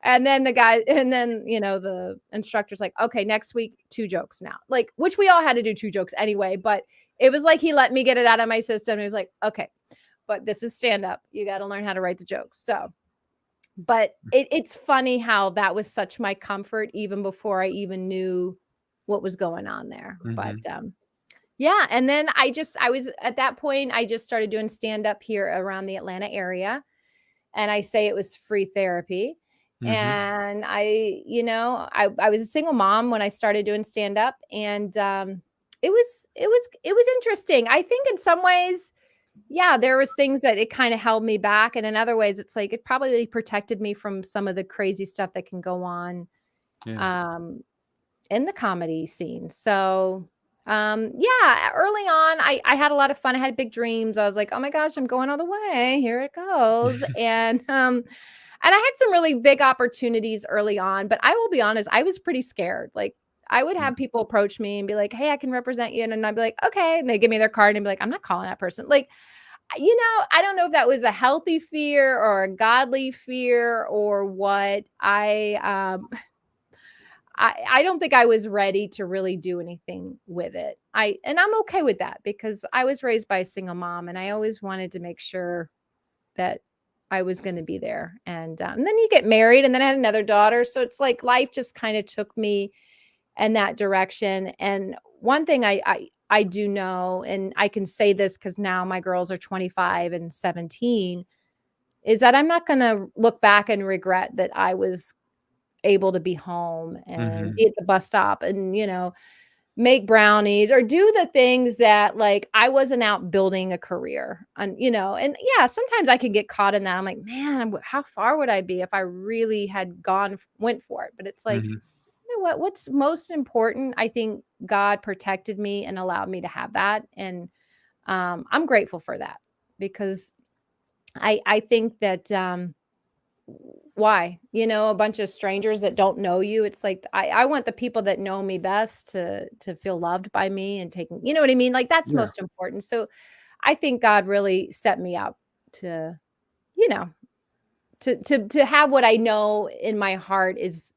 And then the instructor's like, okay, next week, 2 jokes now. Like, which we all had to do 2 jokes anyway, but it was like, he let me get it out of my system. He was like, okay, but this is stand up. You got to learn how to write the jokes. So, but it's funny how that was such my comfort even before I even knew what was going on there. Mm-hmm. But, yeah. And then I was at that point, I just started doing stand up here around the Atlanta area. And I say it was free therapy. Mm-hmm. And I was a single mom when I started doing stand up, and it was interesting. I think in some ways, yeah, there was things that it kind of held me back. And in other ways, it's like, it probably protected me from some of the crazy stuff that can go on in the comedy scene. So early on, I had a lot of fun. I had big dreams. I was like, oh my gosh, I'm going all the way. Here it goes. And I had some really big opportunities early on, but I will be honest, I was pretty scared. Like, I would have people approach me and be like, hey, I can represent you. And I'd be like, okay. And they give me their card and be like, I'm not calling that person. Like, I don't know if that was a healthy fear or a godly fear or what. I don't think I was ready to really do anything with it. And I'm okay with that because I was raised by a single mom, and I always wanted to make sure that I was going to be there. And then you get married, and then I had another daughter. So it's like life just kind of took me in that direction. And one thing I I do know, and I can say this because now my girls are 25 and 17, is that I'm not going to look back and regret that I was able to be home and be at the bus stop and, make brownies or do the things that like I wasn't out building a career and and yeah, sometimes I can get caught in that. I'm like, man, how far would I be if I really had went for it? But it's like, Mm-hmm. you know what's most important? I think God protected me and allowed me to have that. And I'm grateful for that because I think that why a bunch of strangers that don't know you, it's like I want the people that know me best to feel loved by me and taking, you know what I mean, like that's Yeah. most important. So I think God really set me up to you know to have what I know in my heart is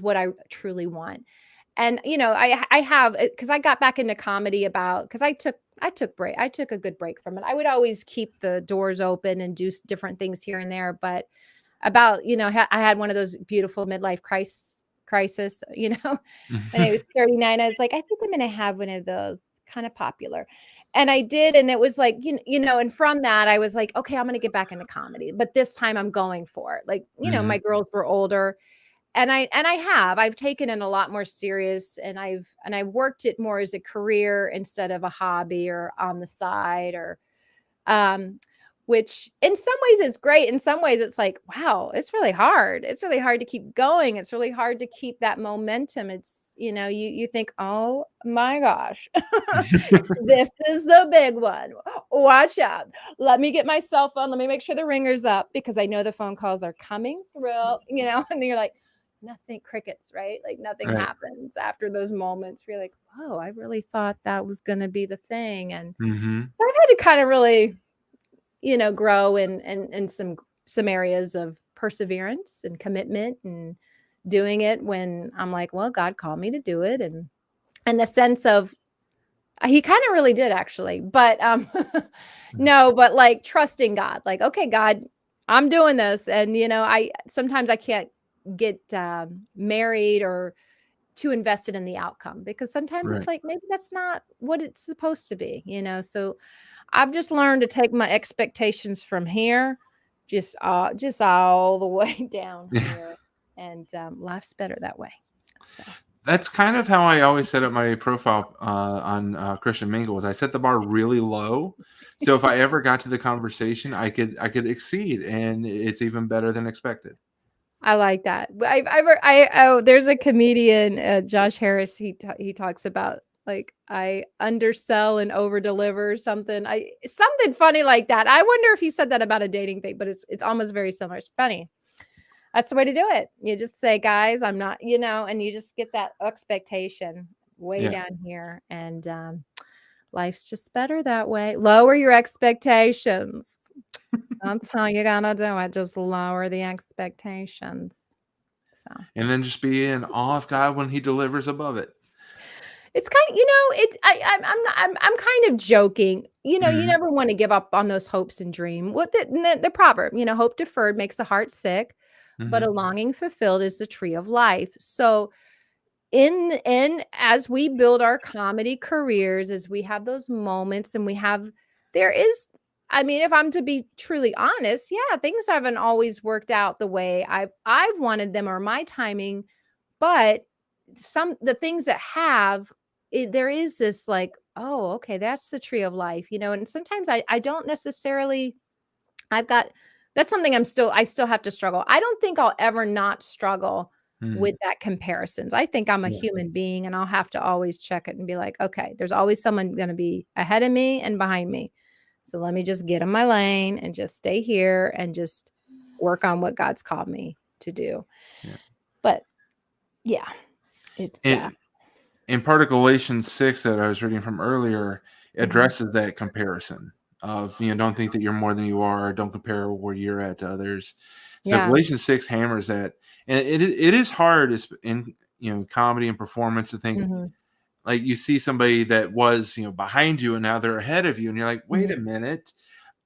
what I truly want. And I have, because I got back into comedy because I took a good break from it. I would always keep the doors open and do different things here and there, but about, I had one of those beautiful midlife crisis, when I was 39, I was like, I think I'm going to have one of those, kind of popular. And I did. And it was like, and from that, I was like, okay, I'm going to get back into comedy, but this time I'm going for it. Like, my girls were older and I've taken it a lot more serious and I've worked it more as a career instead of a hobby or on the side or, which in some ways is great. In some ways it's like, wow, it's really hard. It's really hard to keep going. It's really hard to keep that momentum. It's, you think, oh my gosh, this is the big one. Watch out. Let me get my cell phone. Let me make sure the ringer's up because I know the phone calls are coming through, and you're like, nothing, crickets, right? Like nothing Right. happens after those moments where you're like, oh, I really thought that was going to be the thing. And so I've had to kind of really, grow in some areas of perseverance and commitment and doing it when I'm like, well, God called me to do it. And the sense of, he kind of really did actually, but, no, but like trusting God, like, okay, God, I'm doing this. And, sometimes I can't get, married or too invested in the outcome because sometimes Right. it's like, maybe that's not what it's supposed to be, so I've just learned to take my expectations from here, just all the way down here, and life's better that way. So. That's kind of how I always set up my profile on Christian Mingles. I set the bar really low, so if I ever got to the conversation, I could exceed, and it's even better than expected. I like that. There's a comedian, Josh Harris. He talks about like I undersell and over deliver something. Something funny like that. I wonder if he said that about a dating thing, but it's almost very similar. It's funny. That's the way to do it. You just say, guys, I'm not, and you just get that expectation way down here, and life's just better that way. Lower your expectations. That's how you gotta do it. Just lower the expectations. So. And then just be in awe of God when He delivers above it. It's kind of, I'm kind of joking. You never want to give up on those hopes and dream. What the proverb, hope deferred makes the heart sick, but a longing fulfilled is the tree of life. So in as we build our comedy careers, as we have those moments and if I'm to be truly honest, yeah, things haven't always worked out the way I've wanted them or my timing, but the things that have, there is this like, oh, okay, that's the tree of life, and sometimes I don't necessarily, that's something I still have to struggle. I don't think I'll ever not struggle with that comparisons. I think I'm a human being and I'll have to always check it and be like, okay, there's always someone going to be ahead of me and behind me. So let me just get in my lane and just stay here and just work on what God's called me to do. Yeah. But yeah, it's in part of Galatians 6 that I was reading from earlier, addresses that comparison of, don't think that you're more than you are. Don't compare where you're at to others. So Galatians 6 hammers that. And it is hard in, comedy and performance to think, like you see somebody that was, behind you and now they're ahead of you. And you're like, wait a minute,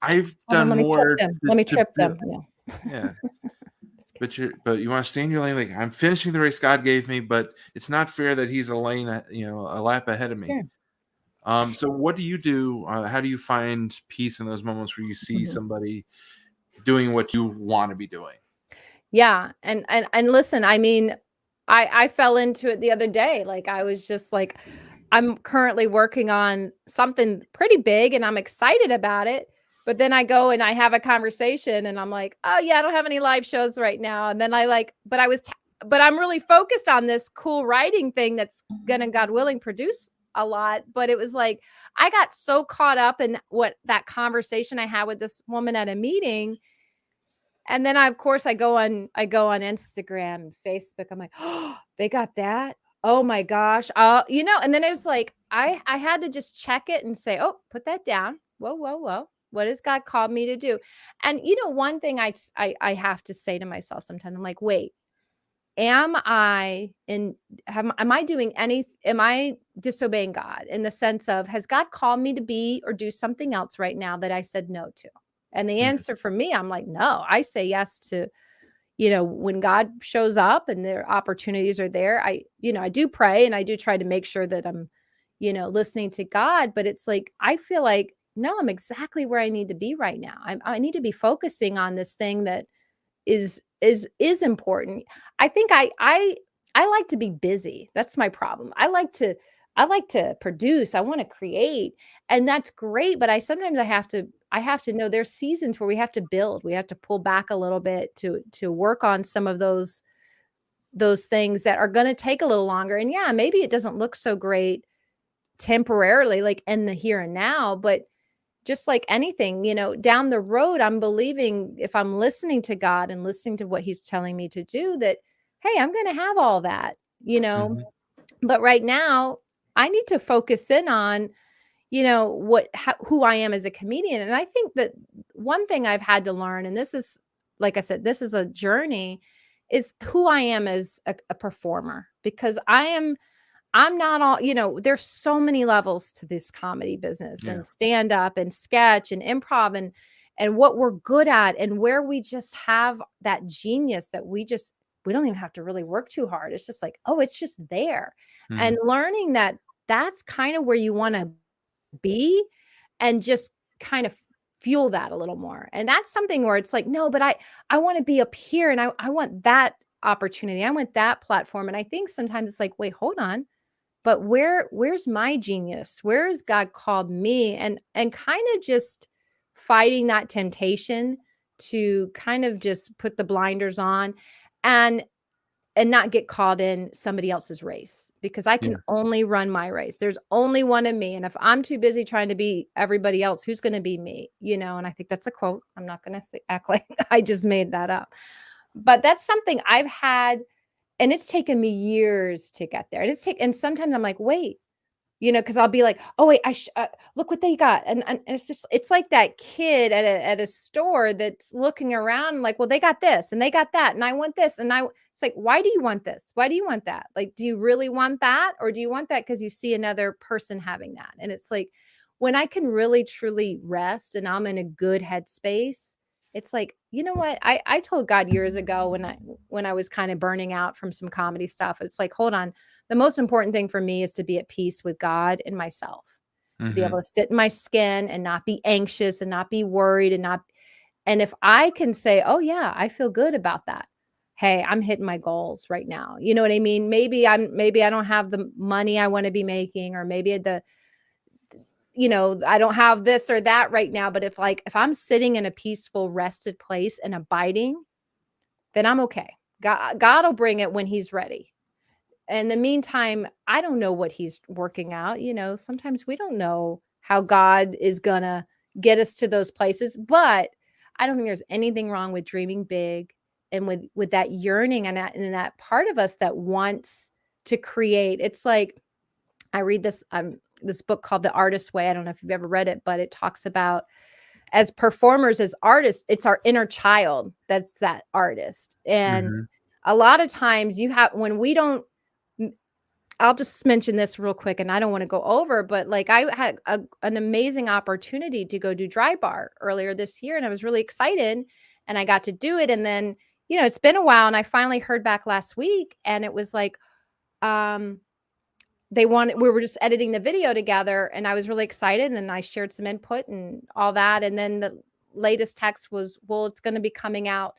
I've done more. Let me trip them. Yeah. But you want to stay in your lane. Like, I'm finishing the race God gave me, but it's not fair that he's a lane, a lap ahead of me. So what do you do? How do you find peace in those moments where you see Mhm. somebody doing what you want to be doing? Yeah, and listen, I mean, I fell into it the other day. Like I was just like, I'm currently working on something pretty big and I'm excited about it. But then I go and I have a conversation and I'm like, oh yeah, I don't have any live shows right now. And then but I'm really focused on this cool writing thing that's gonna, God willing, produce a lot. But it was like I got so caught up in what that conversation I had with this woman at a meeting. And then of course I go on Instagram and Facebook. I'm like, "Oh, they got that? Oh my gosh." And then it was like I had to just check it and say, "Oh, put that down. Whoa, whoa, whoa. What has God called me to do?" And one thing I have to say to myself sometimes, I'm like, "Wait, am I doing am I disobeying God in the sense of, has God called me to be or do something else right now that I said no to?" And the Mhm. answer for me, I'm like, no, I say yes to, when God shows up and their opportunities are there. I do pray and I do try to make sure that I'm, listening to God, but it's like, I feel like, no, I'm exactly where I need to be right now. I need to be focusing on this thing that is important. I think I like to be busy. That's my problem. I like to produce. I want to create, and that's great, but I have to know there's seasons where we have to build. We have to pull back a little bit to work on some of those things that are going to take a little longer. And yeah, maybe it doesn't look so great temporarily, like in the here and now, but just like anything, down the road, I'm believing, if I'm listening to God and listening to what he's telling me to do, that, hey, I'm going to have all that, you know. Mhm. But right now, I need to focus in on, who I am as a comedian. And I think that one thing I've had to learn, and this is, like I said, this is a journey, is who I am as a performer, because I'm not all, there's so many levels to this comedy business Yeah. and stand up and sketch and improv and what we're good at and where we just have that genius that we don't even have to really work too hard. It's just like, oh, it's just there. And Mhm. learning that that's kind of where you want to be, and just kind of fuel that a little more. And that's something where it's like, no, but I want to be up here and I want that opportunity. I want that platform. And I think sometimes it's like, wait, hold on, but where's my genius? Where has God called me? And kind of just fighting that temptation to kind of just put the blinders on and not get caught in somebody else's race, because I Yeah. can only run my race. There's only one of me. And if I'm too busy trying to be everybody else, who's going to be me? And I think that's a quote. I'm not going to act like I just made that up. But that's something I've had, and it's taken me years to get there. And sometimes I'm like, wait, because I'll be like, oh wait, look what they got, and it's like that kid at a store that's looking around like, well, they got this and they got that, and I want this, it's like, why do you want this? Why do you want that? Like, do you really want that, or do you want that because you see another person having that? And it's like, when I can really truly rest and I'm in a good headspace, it's like, you know what? I told God years ago when I was kind of burning out from some comedy stuff, it's like, hold on, the most important thing for me is to be at peace with God and myself, to be able Mhm. to sit in my skin and not be anxious and not be worried and if I can say, "Oh yeah, I feel good about that." Hey, I'm hitting my goals right now. You know what I mean? Maybe I don't have the money I want to be making, or maybe I don't have this or that right now, but if I'm sitting in a peaceful, rested place and abiding, then I'm okay. God'll bring it when he's ready. In the meantime, I don't know what he's working out. Sometimes we don't know how God is gonna get us to those places, but I don't think there's anything wrong with dreaming big and with that yearning and that part of us that wants to create. It's like, I read this book called The Artist's Way. I don't know if you've ever read it, but it talks about, as performers, as artists, it's our inner child that's that artist. And Mhm. a lot of times when we don't, I'll just mention this real quick, and I don't want to go over, but like, I had an amazing opportunity to go do Dry Bar earlier this year, and I was really excited, and I got to do it. And then, it's been a while, and I finally heard back last week, and it was like, um, we were just editing the video together, and I was really excited, and I shared some input and all that. And then the latest text was, well, it's going to be coming out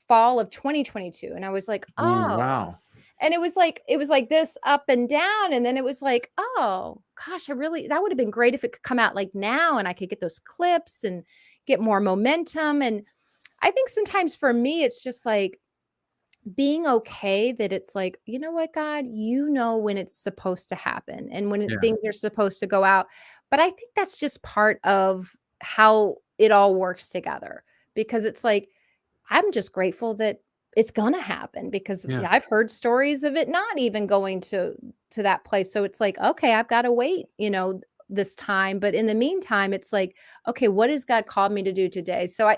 fall of 2022. And I was like, Oh, oh, wow. and it was like this up and down. And then it was like, oh gosh, that would have been great if it could come out like now, and I could get those clips and get more momentum. And I think sometimes for me, it's just like being okay that it's like, you know what, God, you know when it's supposed to happen and when Yeah. things are supposed to go out. But I think that's just part of how it all works together, because it's like, I'm just grateful that it's gonna happen, because Yeah. I've heard stories of it not even going to that place. So it's like, okay, I've got to wait, this time. But in the meantime, it's like, okay, what has God called me to do today? So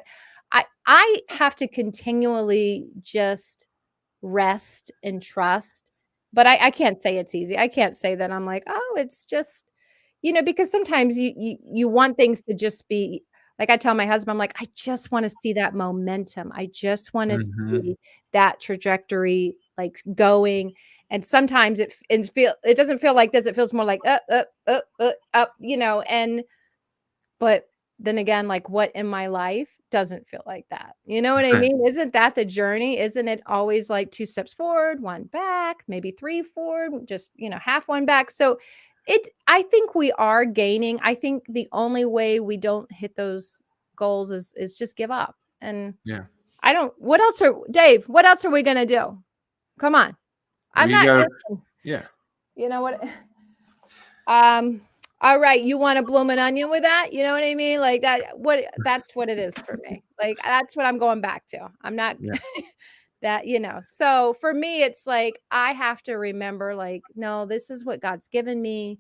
I have to continually just rest and trust. But I can't say it's easy. I can't say that I'm like, oh, it's just, because sometimes you want things to just be like, I tell my husband, I'm like, I just want to see that momentum. I just want to Mhm. see that trajectory like going. And sometimes it doesn't feel like this. It feels more like up, and but then again, like, what in my life doesn't feel like that? You know what I Right. mean? Isn't that the journey? Isn't it always like 2 steps forward, 1 back, maybe 3 forward, just, half 1 back? So I think we are gaining. I think the only way we don't hit those goals is just give up. And Yeah. I don't Dave, what else are we gonna do? Come on. I'm We not got yeah. you know what? Um, all right, you want a bloomin' onion with that? You know what I mean? Like that's what it is for me. Like, that's what I'm going back to. I'm not Yeah. So for me, it's like, I have to remember, like, no, this is what God's given me.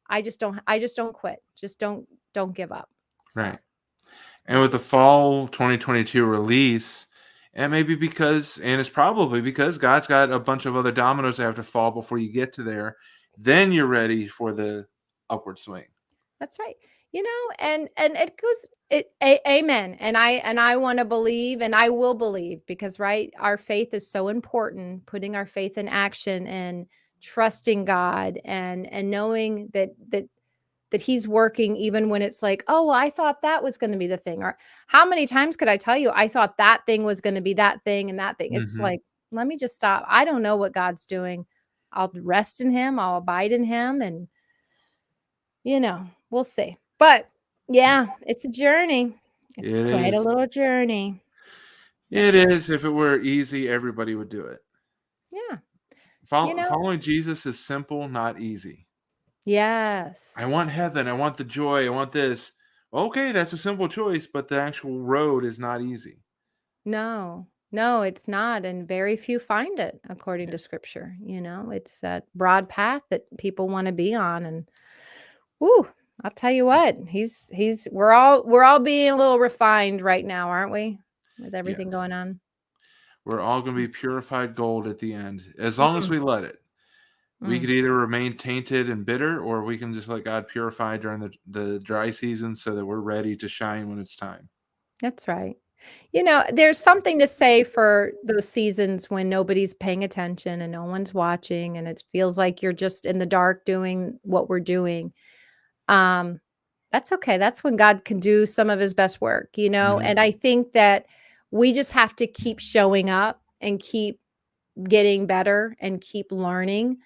I just don't quit. Just don't give up. So Right. And with the fall 2022 release, and maybe because, and it's probably because God's got a bunch of other dominoes that have to fall before you get to there, then you're ready for the upward swing. that's right. And it goes amen. And I want to believe, and I will believe, because right, our faith is so important, putting our faith in action and trusting God, and knowing that he's working even when it's like, oh, well, I thought that was going to be the thing. Or how many times could I tell you I thought that thing was going to be that thing and that thing? It's just Mhm. like, let me just stop. I don't know what God's doing. I'll rest in him. I'll abide in him, and we'll see. But yeah, it's a journey. It's It quite a is. little journey. It is. If it were easy, everybody would do it. Yeah. Following Jesus is simple, not easy. I Yes. want heaven. I want the joy. I want this. Okay, that's a simple choice, but the actual road is not easy. No, no, it's not. And very few find it, according Yeah. to scripture. It's that broad path that people want to be on. And whoo, I'll tell you what, we're all being a little refined right now, aren't we? With everything Yes. going on. We're all going to be purified gold at the end, as long as Mm, we let it. We mm. could either remain tainted and bitter, or we can just let God purify during the dry season so that we're ready to shine when it's time. That's right. There's something to say for those seasons when nobody's paying attention and no one's watching, and it feels like you're just in the dark doing what we're doing. Um, that's okay. That's when God can do some of his best work. Mhm. And I think that we just have to keep showing up and keep getting better and keep learning,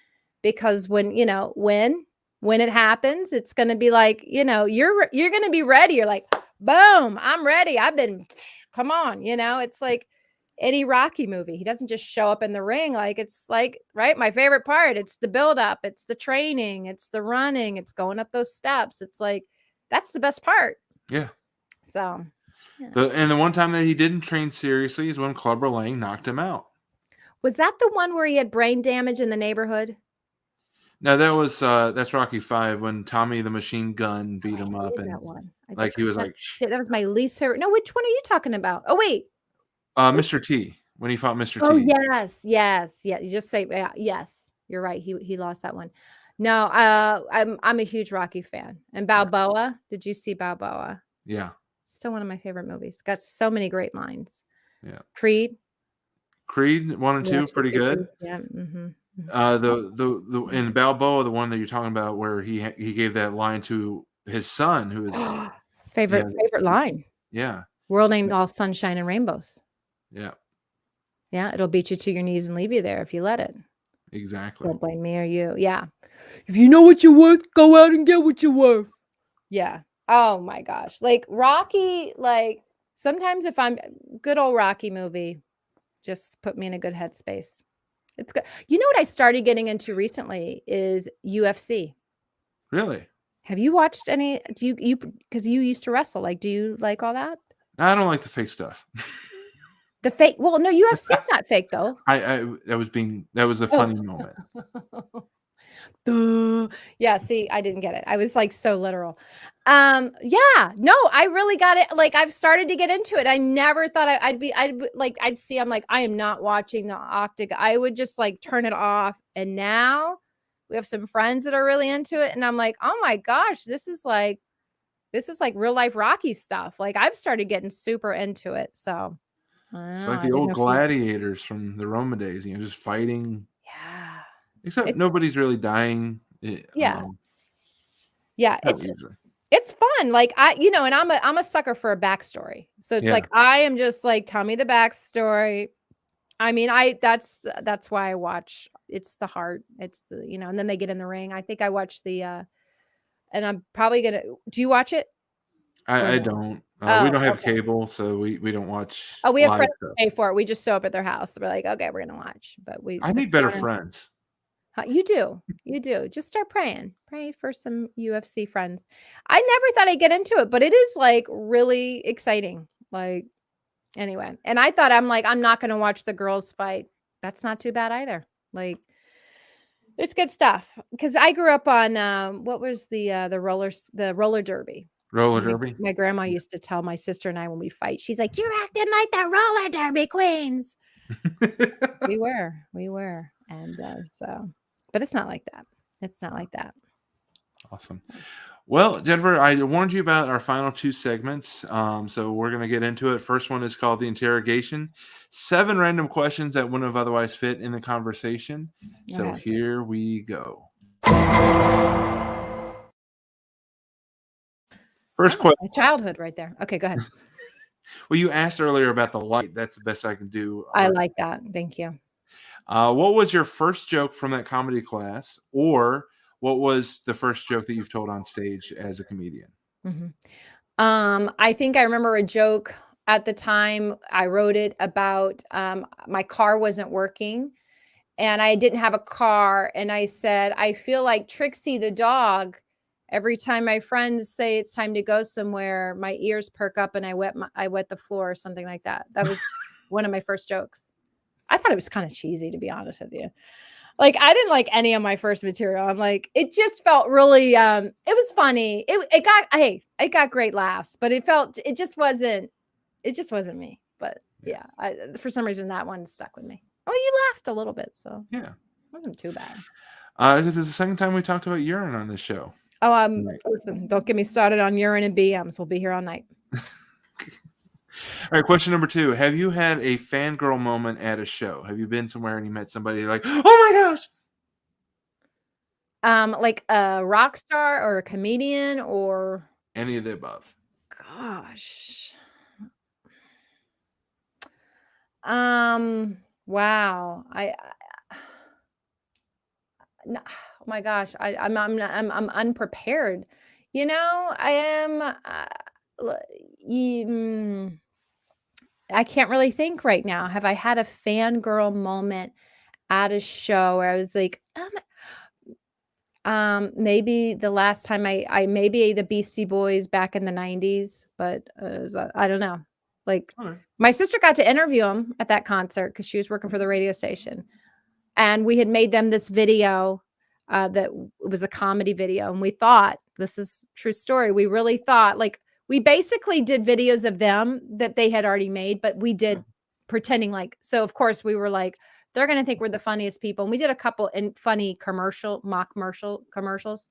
because when it happens, it's going to be like, you're going to be ready. You're like, boom, I'm ready. Come on, it's like any Rocky movie. He doesn't just show up in the ring. Like, it's like, right, my favorite part, it's the build up, it's the training, it's the running, it's going up those steps. It's like, that's the best part. Yeah. So, yeah. The one time that he didn't train seriously is when Clubber Lang knocked him out. Was that the one where he had brain damage in the neighborhood? No, that's Rocky 5 when Tommy the Machine Gun Oh, beat I him up, hated and that one. like he was like That was my least favorite. No, which one are you talking about? Oh, wait. Mr. T, when he fought Mr. Oh, T. yes, yes, yeah. You just say, yeah, yes. You're right. He lost that one. No, I'm a huge Rocky fan. And Balboa. Did you see Balboa? Yeah. Still one of my favorite movies. Got so many great lines. Yeah. Creed. Creed 1 and 2 Watched the pretty Creed good. movies, yeah. The in Balboa, the one that you're talking about, where he gave that line to his son, who is favorite line. Yeah. World ain't all sunshine and rainbows. Yeah. Yeah, it'll beat you to your knees and leave you there if you let it. Exactly. Don't blame me or you. Yeah. If you know what you're worth, go out and get what you're worth. Yeah. Oh my gosh. Like Rocky, like sometimes if I'm good old Rocky movie, just put me in a good headspace. It's good. You know what I started getting into recently is UFC. Really? Have you watched any? Do you because you used to wrestle? Like, do you like all that? I don't like the fake stuff. The fake? Well, no, UFC's not fake though. That was a funny moment. Duh. Yeah, see, I didn't get it. I was like so literal. Yeah, no, I really got it. Like I've started to get into it. I never thought I'd see, I'm like, I am not watching the Octagon. I would just like turn it off. And now we have some friends that are really into it. And I'm like, oh my gosh, this is like real life Rocky stuff. Like I've started getting super into it. So it's like the old gladiators from the Roman days, just fighting. Yeah. Except nobody's really dying. Yeah. Yeah. It's fun. Like and I'm a sucker for a backstory. So it's like, I am just like, tell me the backstory. I mean, that's why I watch. It's the heart. It's the, and then they get in the ring. I think I watched and I'm probably going to, do you watch it? I don't. We don't have cable, so we don't watch. Oh, we have friends that pay for it. We just show up at their house. We're like, okay, we're going to watch, but I need better friends. You do. Just start praying. Pray for some UFC friends. I never thought I'd get into it, but it is like really exciting. Like, anyway. And I thought, I'm not going to watch the girls fight. That's not too bad either. Like, it's good stuff. Because I grew up on what was the roller derby. Roller derby. My grandma used to tell my sister and I when we fight, she's like, "You're acting like the roller derby queens." We were, and so. But it's not like that. It's not like that. Awesome. Well, Jennifer, I warned you about our final two segments. So we're going to get into it. First one is called the interrogation. 7 random questions that wouldn't have otherwise fit in the conversation. So here we go. First question. My childhood right there. Okay, go ahead. Well, you asked earlier about the light. That's the best I can do. I like that. Thank you. What was your first joke from that comedy class, or what was the first joke that you've told on stage as a comedian? Mm-hmm. I think I remember a joke at the time. I wrote it about my car wasn't working and I didn't have a car. And I said, I feel like Trixie the dog. Every time my friends say it's time to go somewhere, my ears perk up and I wet the floor or something like that. That was one of my first jokes. I thought it was kind of cheesy, to be honest with you. Like, I didn't like any of my first material. I'm like, it just felt really, it was funny. It got great laughs, but it just wasn't me. But yeah, for some reason that one stuck with me. Oh, you laughed a little bit. So yeah, it wasn't too bad. Because it's the second time we talked about urine on this show. Oh, listen, don't get me started on urine and BMs. We'll be here all night. All right, question number 2. Have you had a fangirl moment at a show? Have you been somewhere and you met somebody like, oh my gosh? Like a rock star or a comedian or any of the above? Gosh. Wow. No, oh my gosh. I'm unprepared. I am. I can't really think right now. Have I had a fangirl moment at a show where I was like, maybe the last time I maybe the Beastie Boys back in the 90s, but I don't know. Like my sister got to interview them at that concert because she was working for the radio station. And we had made them this video that was a comedy video. And we thought, this is true story. We really thought we basically did videos of them that they had already made, but we did pretending so of course we were like, they're going to think we're the funniest people. And we did a couple funny mock commercials.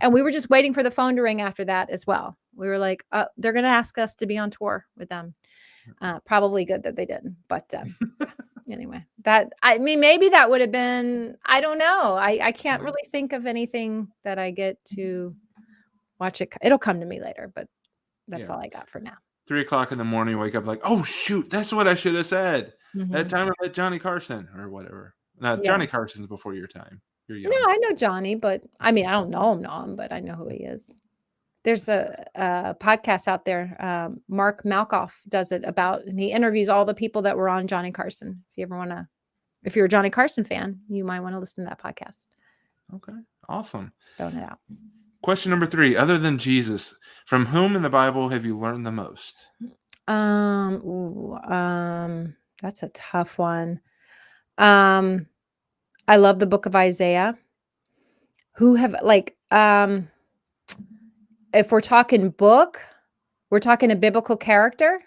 And we were just waiting for the phone to ring after that as well. We were like, they're going to ask us to be on tour with them. Probably good that they didn't, but anyway, maybe that would have been, I don't know. I can't really think of anything that I get to watch it. It'll come to me later, but that's all I got for now. 3:00 in the morning, wake up like, oh shoot, that's what I should have said. That Mhm. time I met Johnny Carson or whatever. No, Yeah. Johnny Carson's before your time. You're young. No, I know Johnny, but I mean, I don't know him, but I know who he is. There's a podcast out there. Mark Malkoff does it and he interviews all the people that were on Johnny Carson. If you're a Johnny Carson fan, you might want to listen to that podcast. Okay, awesome. Throwing it out. Question number 3: other than Jesus, from whom in the Bible have you learned the most? That's a tough one. I love the book of Isaiah. If we're talking book, we're talking a biblical character.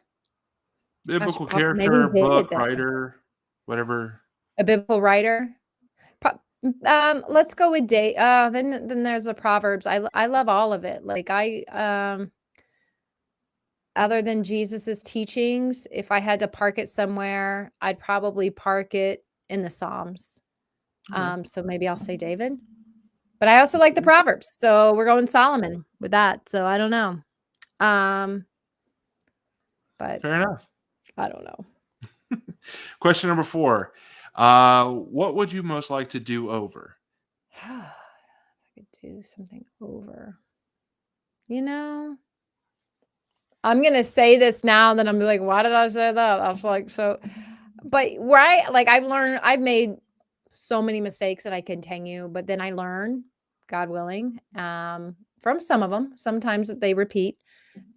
Biblical Gosh, maybe character, David book, then. writer, whatever. A biblical writer. Let's go with then there's the Proverbs. I love all of it. Like other than Jesus's teachings, if I had to park it somewhere, I'd probably park it in the Psalms. Okay. So maybe I'll say David. But I also like the Proverbs. So we're going Solomon with that. So I don't know. But Fair enough. I don't know. Question number 4: what would you most like to do over? If I could do something over. You know, I'm gonna say this now, and then I'm like, why did I say that? I was like, but I've made so many mistakes and I continue, but then I learn, God willing, from some of them. Sometimes they repeat.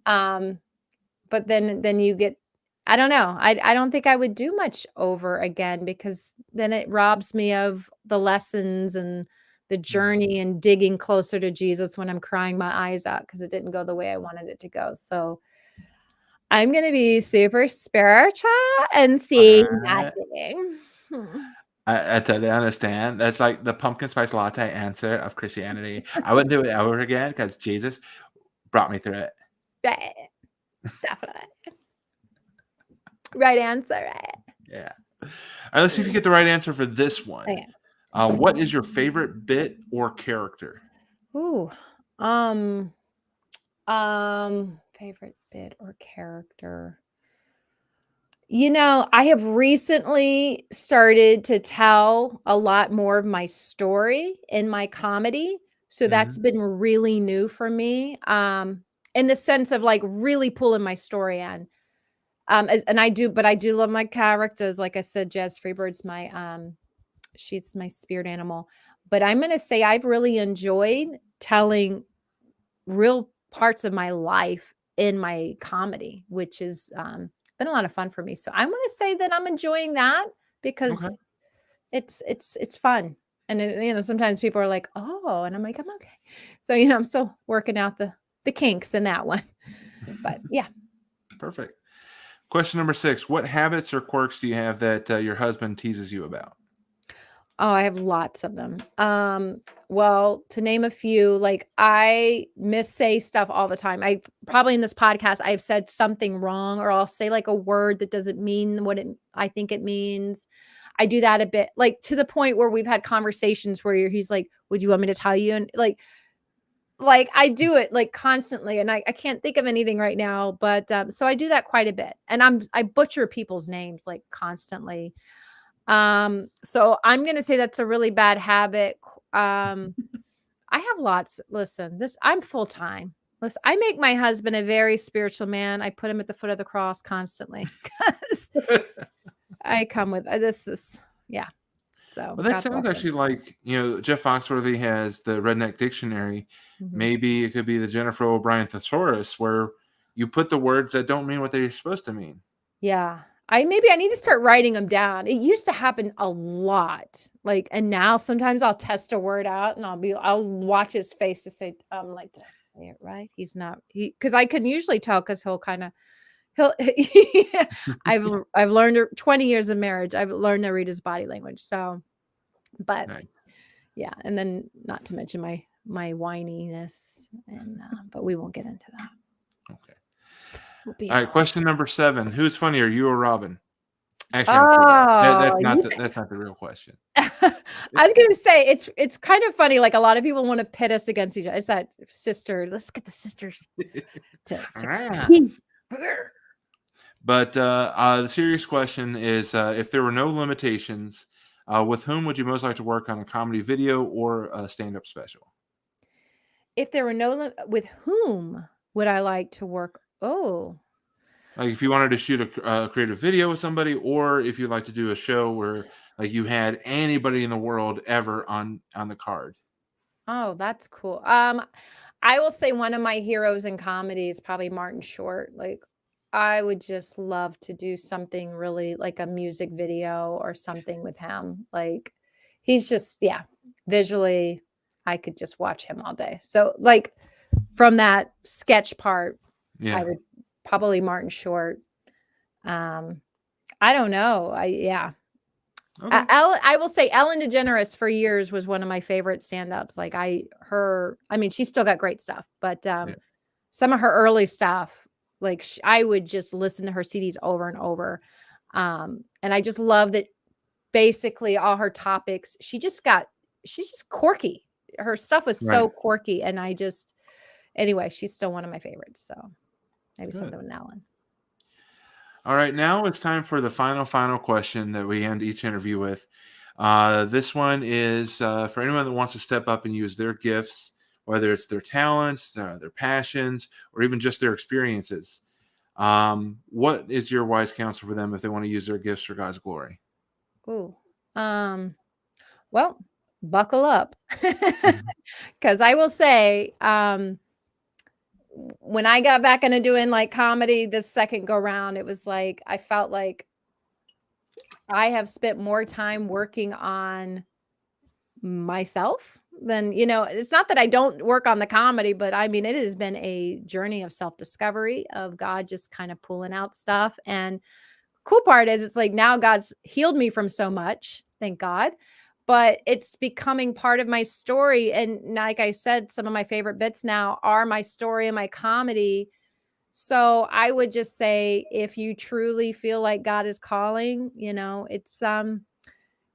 But then you get, I don't know. I don't think I would do much over again, because then it robs me of the lessons and the journey and digging closer to Jesus when I'm crying my eyes out because it didn't go the way I wanted it to go. So I'm going to be super spiritual and see nothing. I totally understand. That's like the pumpkin spice latte answer of Christianity. I wouldn't do it over again because Jesus brought me through it. Right. Definitely. Right answer, right? Yeah. All right, let's see if you get the right answer for this one. Okay. What is your favorite bit or character? Ooh. Favorite bit or character. I have recently started to tell a lot more of my story in my comedy. So that's been really new for me. In the sense of like really pulling my story in. I do love my characters. Like I said, Jazz Freebird's she's my spirit animal. But I'm going to say I've really enjoyed telling real parts of my life in my comedy, which has been a lot of fun for me. So I'm going to say that I'm enjoying that because it's fun. And sometimes people are like, oh, and I'm like, I'm okay. So I'm still working out the kinks in that one. But yeah. Perfect. Question number 6: what habits or quirks do you have that your husband teases you about? Oh, I have lots of them. Well, to name a few, like I missay stuff all the time. I probably in this podcast, I've said something wrong, or I'll say like a word that doesn't mean what I think it means. I do that a bit, like to the point where we've had conversations where he's like, would you want me to tell you? And like I do it like constantly, and I can't think of anything right now, but so I do that quite a bit. And I butcher people's names like constantly. So I'm going to say that's a really bad habit. I have lots. Listen, I'm full time. Listen, I make my husband a very spiritual man. I put him at the foot of the cross constantly because I come with this yeah. So well, that sounds actually like, Jeff Foxworthy has the Redneck Dictionary. Mm-hmm. Maybe it could be the Jennifer O'Brien Thesaurus, where you put the words that don't mean what they're supposed to mean. Yeah. I need to start writing them down. It used to happen a lot. And now sometimes I'll test a word out and I'll watch his face to say, like, did I say it right? He's not, because I can usually tell because I've learned 20 years of marriage. I've learned to read his body language. So, but Nice. Yeah. And then not to mention my whininess but we won't get into that. Okay. All right, question number 7. Who's funnier, you or Robin? Actually, I'm kidding. Oh, That's not the real question. I was gonna say it's kind of funny. Like a lot of people want to pit us against each other. It's that sister. Let's get the sisters to compete. But the serious question is, if there were no limitations, with whom would you most like to work on a comedy video or a stand-up special? If there were no with whom would I like to work? Oh, Like if you wanted to shoot a creative video with somebody, or if you'd like to do a show where like you had anybody in the world ever on the card. oh, that's cool. I will say one of my heroes in comedy is probably Martin Short. Like, I would just love to do something really like a music video or something with him. Like, he's just, yeah, visually, I could just watch him all day. So, like, from that sketch part, Yeah. I would probably Martin Short. I don't know. Okay. I will say Ellen DeGeneres for years was one of my favorite stand-ups. Like I mean, she's still got great stuff, but Yeah. some of her early stuff, like I would just listen to her CDs over and over. And I just love that basically all her topics, she's just quirky. Her stuff was so Right. quirky. And anyway, she's still one of my favorites. So maybe Good. something with Ellen. All right, now it's time for the final question that we end each interview with. This one is for anyone that wants to step up and use their gifts, whether it's their talents, their passions, or even just their experiences. What is your wise counsel for them if they want to use their gifts for God's glory? Ooh. Well, buckle up. Because I will say, when I got back into doing like comedy this second go round, it was like I felt like I have spent more time working on myself than, it's not that I don't work on the comedy, but I mean, it has been a journey of self-discovery of God just kind of pulling out stuff. And cool part is it's like now God's healed me from so much, thank God. But it's becoming part of my story. And like I said, some of my favorite bits now are my story and my comedy. So I would just say, if you truly feel like God is calling, it's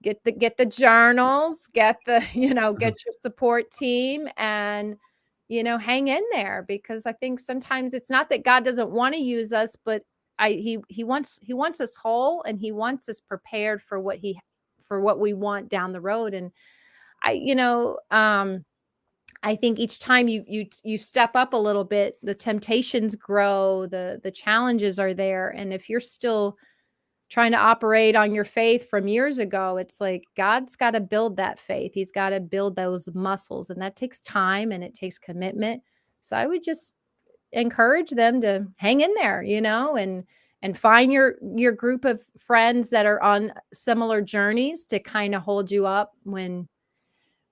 get the journals, get your support team, and hang in there, because I think sometimes it's not that God doesn't want to use us, but he wants us whole, and he wants us prepared for what we want down the road. And I think each time you step up a little bit, the temptations grow, the challenges are there. And if you're still trying to operate on your faith from years ago, it's like God's got to build that faith. He's got to build those muscles, and that takes time and it takes commitment. So I would just encourage them to hang in there, and find your group of friends that are on similar journeys to kind of hold you up when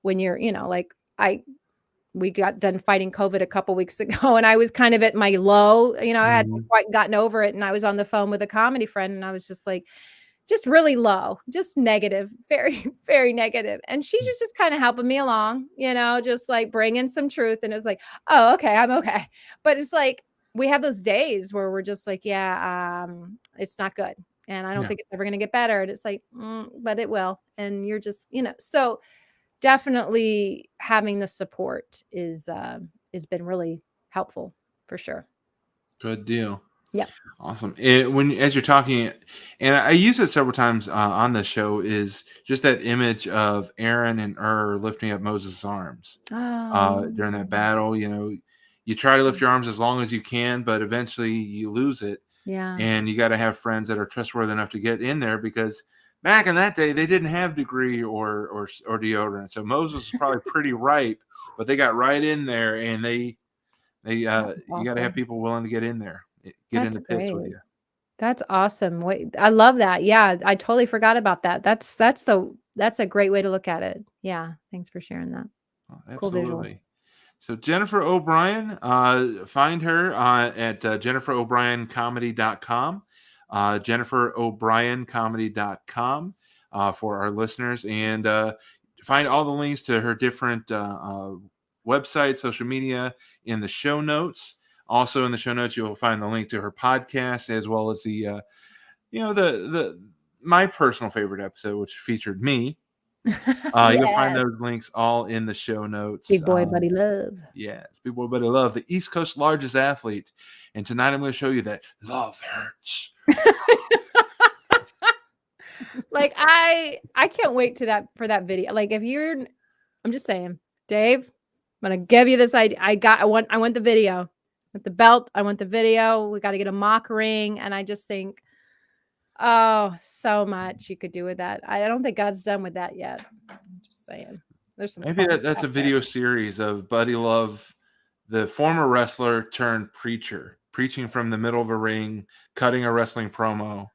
you're, we got done fighting COVID a couple weeks ago, and I was kind of at my low, I hadn't quite gotten over it. And I was on the phone with a comedy friend, and I was just like, just really low, just negative, very, very negative. And she just kind of helping me along, just like bringing some truth. And it was like, oh, okay, I'm okay. But it's like, we have those days where we're just like, yeah, it's not good. And I don't think it's ever going to get better. And it's like, but it will. And you're just, so definitely having the support has been really helpful for sure. Good deal. Yeah. Awesome. As you're talking, and I use it several times on the show, is just that image of Aaron and lifting up Moses' arms during that battle. You try to lift your arms as long as you can, but eventually you lose it. Yeah. And you got to have friends that are trustworthy enough to get in there, because back in that day, they didn't have degree or deodorant. So Moses was probably pretty ripe, but they got right in there, and you got to have people willing to get in there, get in the pits with you. That's awesome. I love that. Yeah, I totally forgot about that. That's a great way to look at it. Yeah, thanks for sharing that. Oh, cool visual. absolutely. So Jennifer O'Brien, find her at JenniferO'BrienComedy.com. JenniferO'BrienComedy.com for our listeners, and find all the links to her different websites, social media in the show notes. Also in the show notes, you'll find the link to her podcast, as well as the my personal favorite episode, which featured me. You'll find Yes. those links all in the show notes. Big boy buddy love. Yes, Big Boy Buddy Love, the East Coast largest athlete. And tonight I'm going to show you that love hurts. Like I can't wait for that video. Like I'm just saying, Dave, I'm gonna give you this idea. I want the video with the belt. I want the video. We got to get a mock ring. And I just think, oh, so much you could do with that. I don't think God's done with that yet. I'm just saying. There's some Maybe fun that's a stuff there. video series of Buddy Love, the former wrestler turned preacher, preaching from the middle of a ring, cutting a wrestling promo.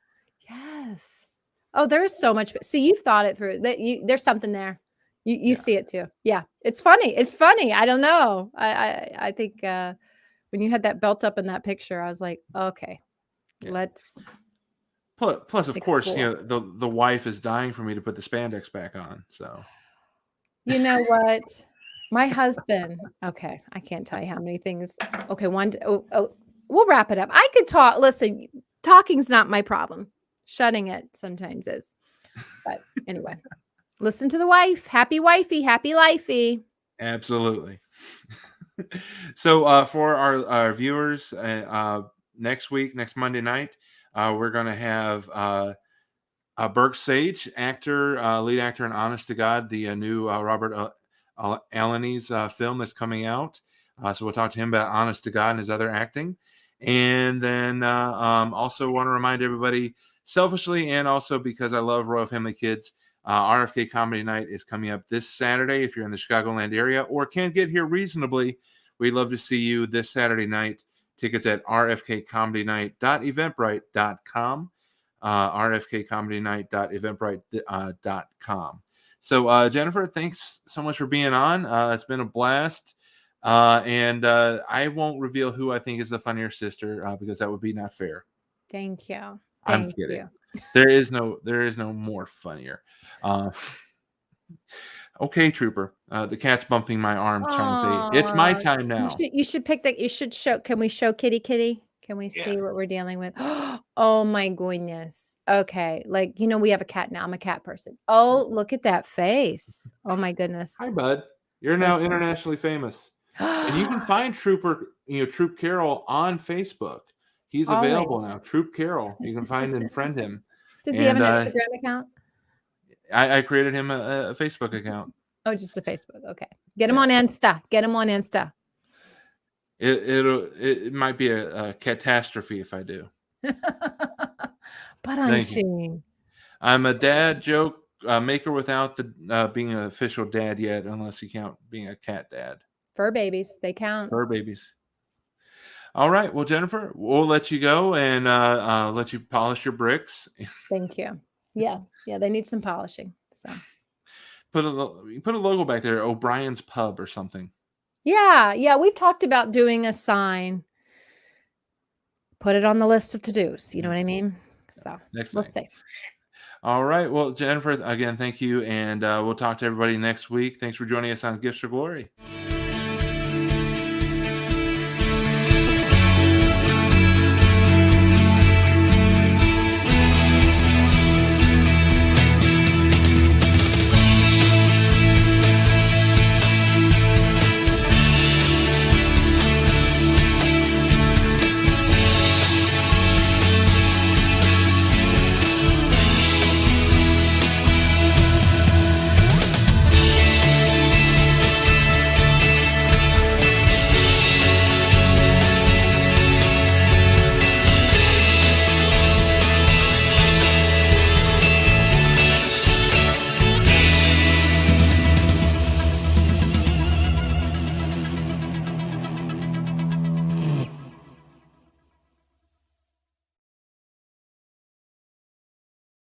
Yes. Oh, there's so much. See, you've thought it through. There's something there. You Yeah. see it too. Yeah, it's funny. It's funny. I don't know. I think when you had that belt up in that picture, I was like, okay, Yeah. let's. Plus, of course, explore. the wife is dying for me to put the spandex back on. So You know what? My husband. Okay, I can't tell you how many things. Okay, we'll wrap it up. I could talk. Listen, talking's not my problem. Shutting it sometimes is. But anyway, listen to the wife. Happy wifey, happy lifey. absolutely. So for our viewers, next Monday night, we're going to have Burke Sage, actor, lead actor in Honest to God, the new Robert Alani's film that's coming out. So we'll talk to him about Honest to God and his other acting. And then also want to remind everybody, selfishly and also because I love Royal Family Kids, RFK Comedy Night is coming up this Saturday. If you're in the Chicagoland area or can't get here reasonably, we'd love to see you this Saturday night. Tickets at rfkcomedynight.eventbrite.com. rfkcomedynight.eventbrite.com. So, Jennifer, thanks so much for being on. It's been a blast. And I won't reveal who I think is the funnier sister because that would be not fair. Thank you. I'm Thank kidding. you. There is no more funnier. Okay, Trooper. The cat's bumping my arm, trying to say it's my Aw, time now. You should pick that. You should show. Can we show Kitty? Can we see what we're dealing with? Oh my goodness. Okay. Like, we have a cat now. I'm a cat person. Oh, look at that face. Oh my goodness. Hi, bud. You're now internationally famous. And you can find Trooper, Troop Carroll on Facebook. He's available now. Troop Carroll. You can find and friend him. Does he have an Instagram account? I created him a Facebook account. Oh, just a Facebook. Okay. Get him on Insta. It might be a catastrophe if I do. But I'm a dad joke maker without the being an official dad yet, unless you count being a cat dad. Fur babies, they count. Fur babies. All right. Well, Jennifer, we'll let you go and let you polish your bricks. Thank you. Yeah, they need some polishing. So put a logo back there, O'Brien's Pub or something. Yeah. We've talked about doing a sign. Put it on the list of to-dos. You know what I mean? So we'll see. All right. Well, Jennifer, again, thank you. And we'll talk to everybody next week. Thanks for joining us on Gifts for Glory.